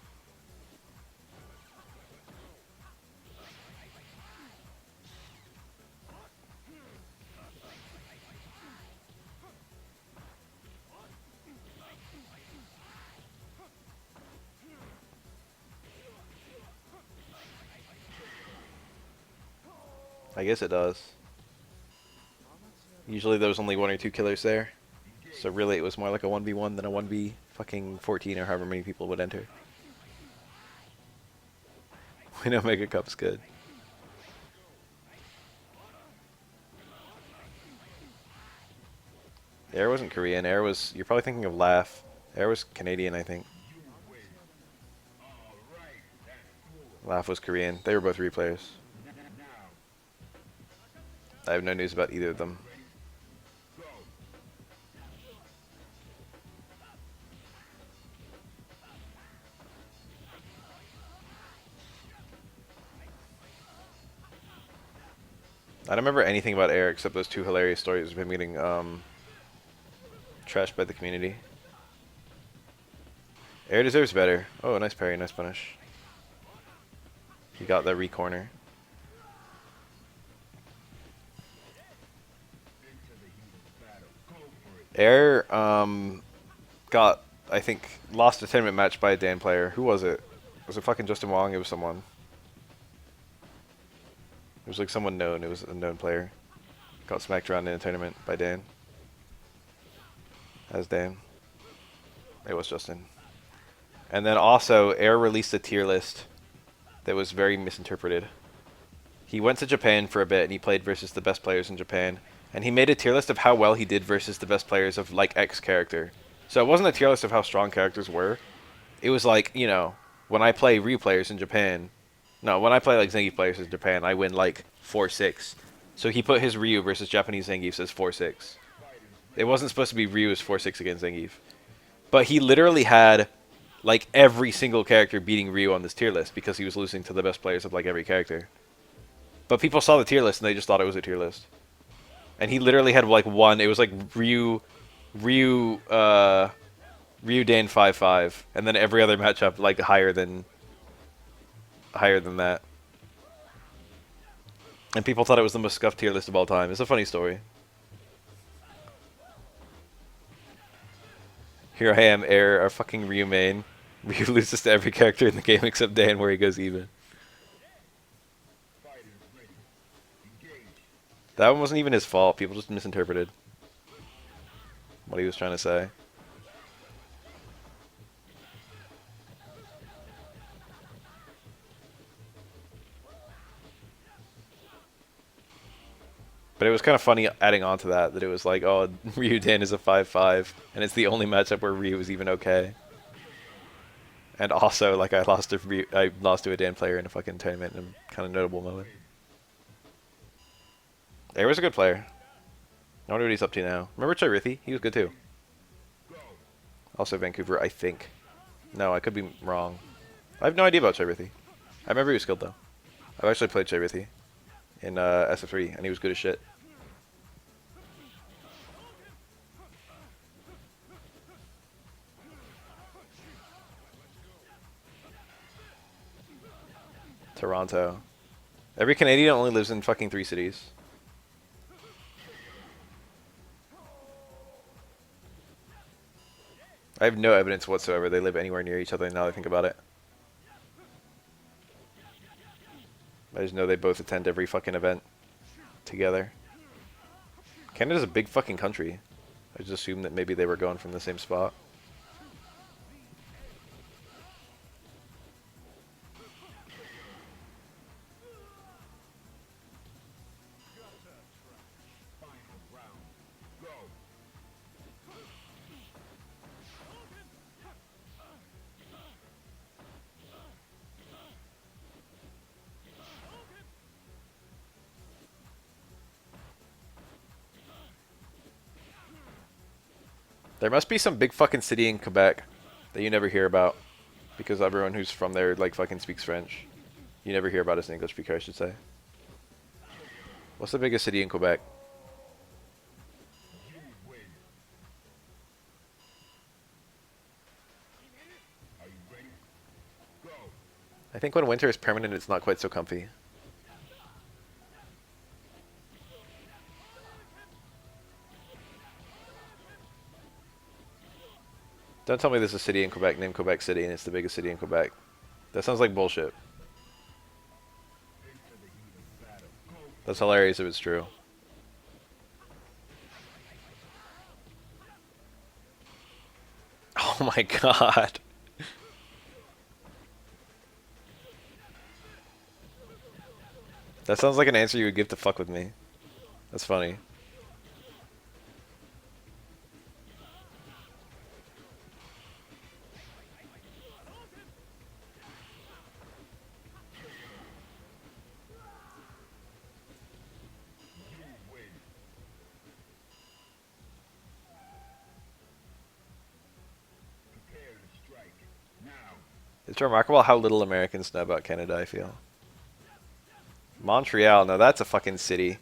I guess it does. Usually there was only 1 or 2 killers there. So really it was more like a 1v1 than a 1v fucking 14 or however many people would enter. We know Mega Cup's good. Air wasn't Korean. Air was... You're probably thinking of Laugh. Air was Canadian, I think. Laugh was Korean. They were both replayers. I have no news about either of them. I don't remember anything about Air except those 2 hilarious stories of him getting trashed by the community. Air deserves better. Oh, nice parry, nice punish. He got that re-corner. Air got, I think, lost a tournament match by a Dan player. Who was it? Was it fucking Justin Wong? It was someone. It was like someone known. It was a known player. Got smacked around in a tournament by Dan. As Dan. It was Justin. And then also, Air released a tier list that was very misinterpreted. He went to Japan for a bit and he played versus the best players in Japan. And he made a tier list of how well he did versus the best players of like X character. So it wasn't a tier list of how strong characters were. It was like, you know, when I play Ryu players in Japan. No, when I play like Zangief players in Japan, I win like 4-6. So he put his Ryu versus Japanese Zangiefs as 4-6. It wasn't supposed to be Ryu as 4-6 against Zangief. But he literally had like every single character beating Ryu on this tier list because he was losing to the best players of like every character. But people saw the tier list and they just thought it was a tier list. And he literally had like one. It was like Ryu Dan 5-5, and then every other matchup like higher than that. And people thought it was the most scuffed tier list of all time. It's a funny story. Here I am, Air, our fucking Ryu main. Ryu loses to every character in the game except Dan, where he goes even. That one wasn't even his fault. People just misinterpreted what he was trying to say. But it was kind of funny adding on to that it was like, oh, Ryu Dan is a 5-5, and it's the only matchup where Ryu is even okay. And also, like, I lost to a Dan player in a fucking tournament in a kind of notable moment. Air was a good player. I wonder what he's up to now. Remember Chirithi? He was good too. Also Vancouver, I think. No, I could be wrong. I have no idea about Chirithi. I remember he was skilled though. I've actually played Chirithi in SF3, and he was good as shit. Toronto. Every Canadian only lives in fucking 3 cities. I have no evidence whatsoever they live anywhere near each other now that I think about it. I just know they both attend every fucking event together. Canada's a big fucking country. I just assumed that maybe they were going from the same spot. There must be some big fucking city in Quebec that you never hear about because everyone who's from there like fucking speaks French. You never hear about as an English speaker, I should say. What's the biggest city in Quebec? I think when winter is permanent, it's not quite so comfy. Don't tell me there's a city in Quebec named Quebec City and it's the biggest city in Quebec. That sounds like bullshit. That's hilarious if it's true. Oh my god. That sounds like an answer you would give to fuck with me. That's funny. It's remarkable how little Americans know about Canada, I feel. Montreal, no, that's a fucking city.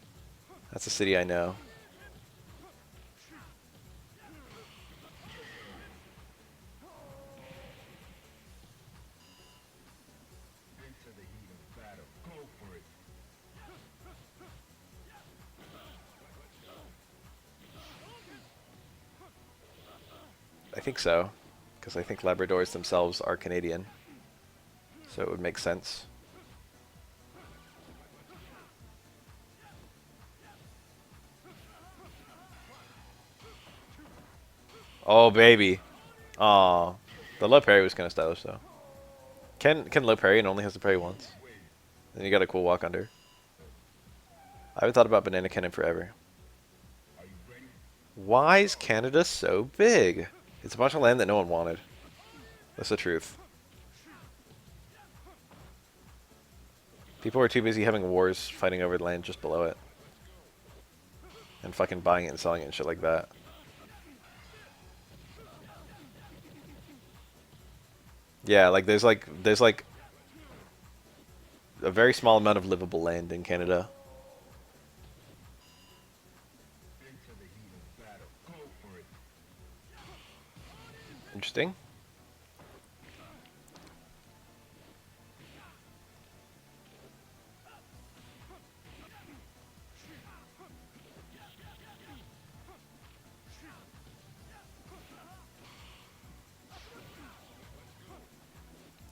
That's a city I know. I think so, because I think Labradors themselves are Canadian, so it would make sense. Oh baby, aw, the low parry was kind of stylish though. Can low parry and only has to parry once. Then you got a cool walk under. I haven't thought about banana cannon forever. Why is Canada so big? It's a bunch of land that no one wanted. That's the truth. People were too busy having wars fighting over the land just below it. And fucking buying it and selling it and shit like that. Yeah, like there's like a very small amount of livable land in Canada. Interesting.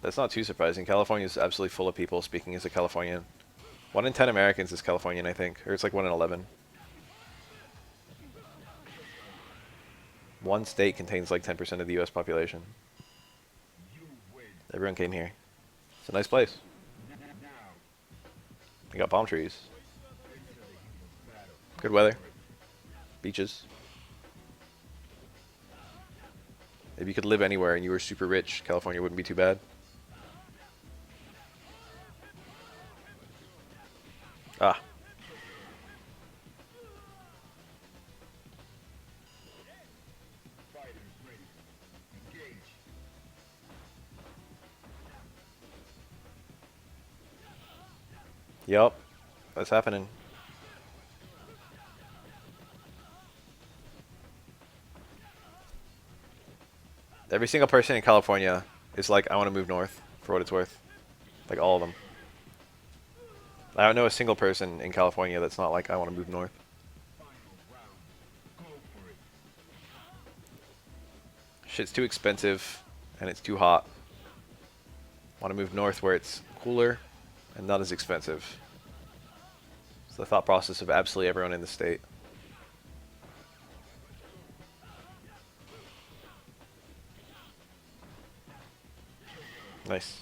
That's not too surprising. California is absolutely full of people speaking as a Californian. 1 in 10 Americans is Californian, I think. Or it's like 1 in 11. One state contains like 10% of the US population. Everyone came here. It's a nice place. They got palm trees. Good weather. Beaches. If you could live anywhere and you were super rich, California wouldn't be too bad. Ah. Yup. That's happening. Every single person in California is like, I want to move north, for what it's worth. Like, all of them. I don't know a single person in California that's not like, I want to move north. Shit's too expensive, and it's too hot. Want to move north where it's cooler and not as expensive. It's the thought process of absolutely everyone in the state. Nice.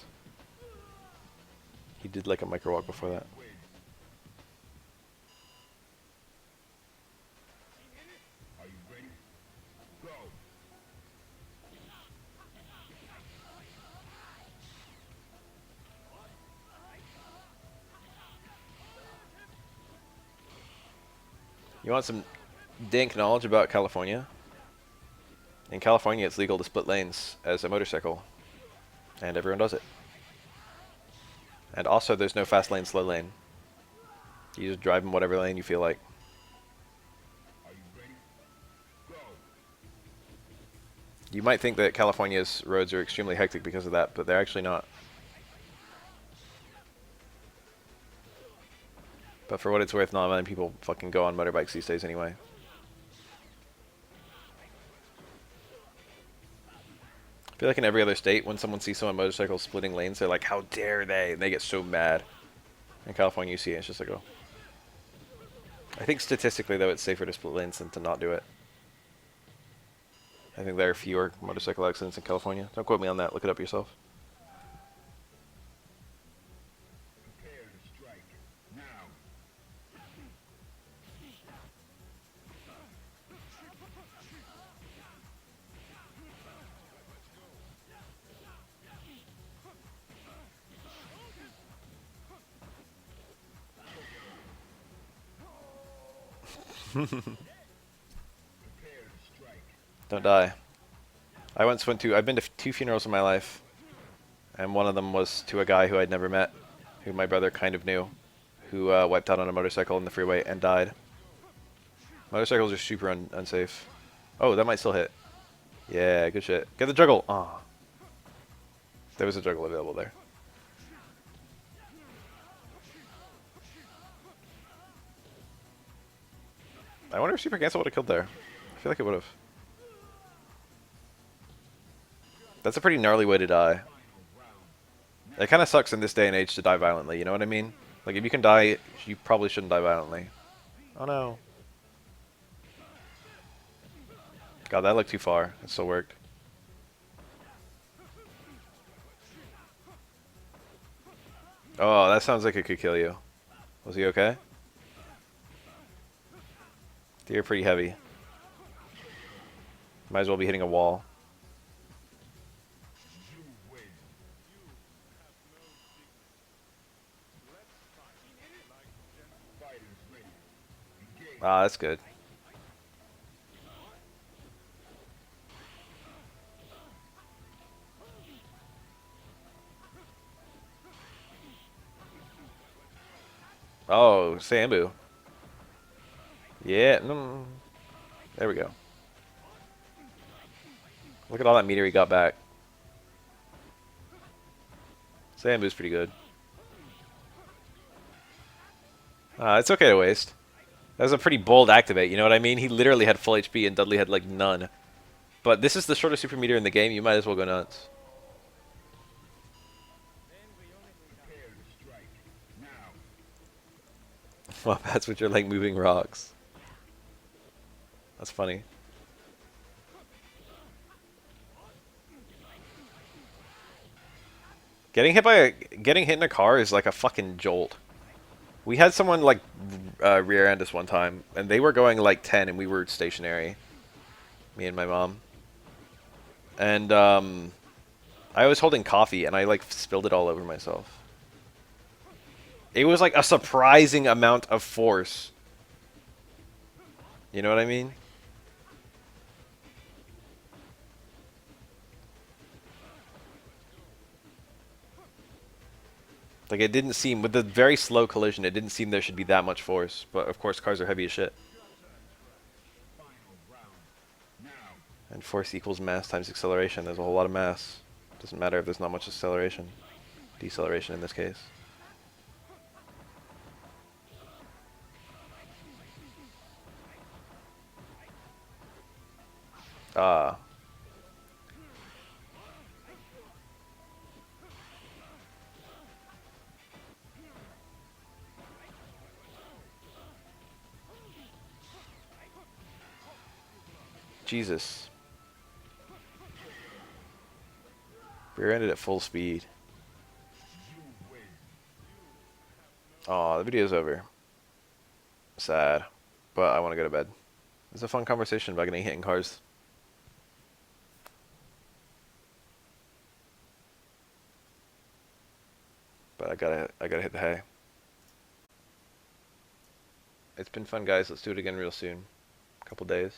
He did like a micro walk before that. You want some dank knowledge about California? In California, it's legal to split lanes as a motorcycle, and everyone does it. And also, there's no fast lane, slow lane. You just drive in whatever lane you feel like. You might think that California's roads are extremely hectic because of that, but they're actually not. But for what it's worth, not many people fucking go on motorbikes these days anyway. I feel like in every other state, when someone sees someone on motorcycles splitting lanes, they're like, how dare they? And they get so mad. In California, you see it, it's just like, oh. I think statistically, though, it's safer to split lanes than to not do it. I think there are fewer motorcycle accidents in California. Don't quote me on that. Look it up yourself. Don't die. I've been to 2 funerals in my life, and one of them was to a guy who I'd never met, who my brother kind of knew, who wiped out on a motorcycle in the freeway and died. Motorcycles are super unsafe. Oh, that might still hit. Yeah, good shit. Get the juggle. Ah, oh. There was a juggle available there. I wonder if Super Cancel would have killed there. I feel like it would have. That's a pretty gnarly way to die. It kind of sucks in this day and age to die violently, you know what I mean? Like, if you can die, you probably shouldn't die violently. Oh no. God, that looked too far. It still worked. Oh, that sounds like it could kill you. Was he okay? You're pretty heavy. Might as well be hitting a wall. Ah, that's good. Oh, Sambu. Yeah, no. There we go. Look at all that meter he got back. Sambu's pretty good. It's okay to waste. That was a pretty bold activate, you know what I mean? He literally had full HP and Dudley had like none. But this is the shortest super meter in the game, you might as well go nuts. Well, that's what you're like moving rocks. That's funny. Getting hit in a car is like a fucking jolt. We had someone like rear end us one time, and they were going like 10, and we were stationary. Me and my mom. And I was holding coffee, and I like spilled it all over myself. It was like a surprising amount of force. You know what I mean? Like, it didn't seem, with the very slow collision, it didn't seem there should be that much force. But, of course, cars are heavy as shit. And force equals mass times acceleration. There's a whole lot of mass. Doesn't matter if there's not much acceleration. Deceleration in this case. Ah. Jesus. Rear-ended at full speed. Aw, the video's over. Sad. But I want to go to bed. It's a fun conversation about getting hit in cars. But I gotta hit the hay. It's been fun, guys. Let's do it again real soon. A couple days.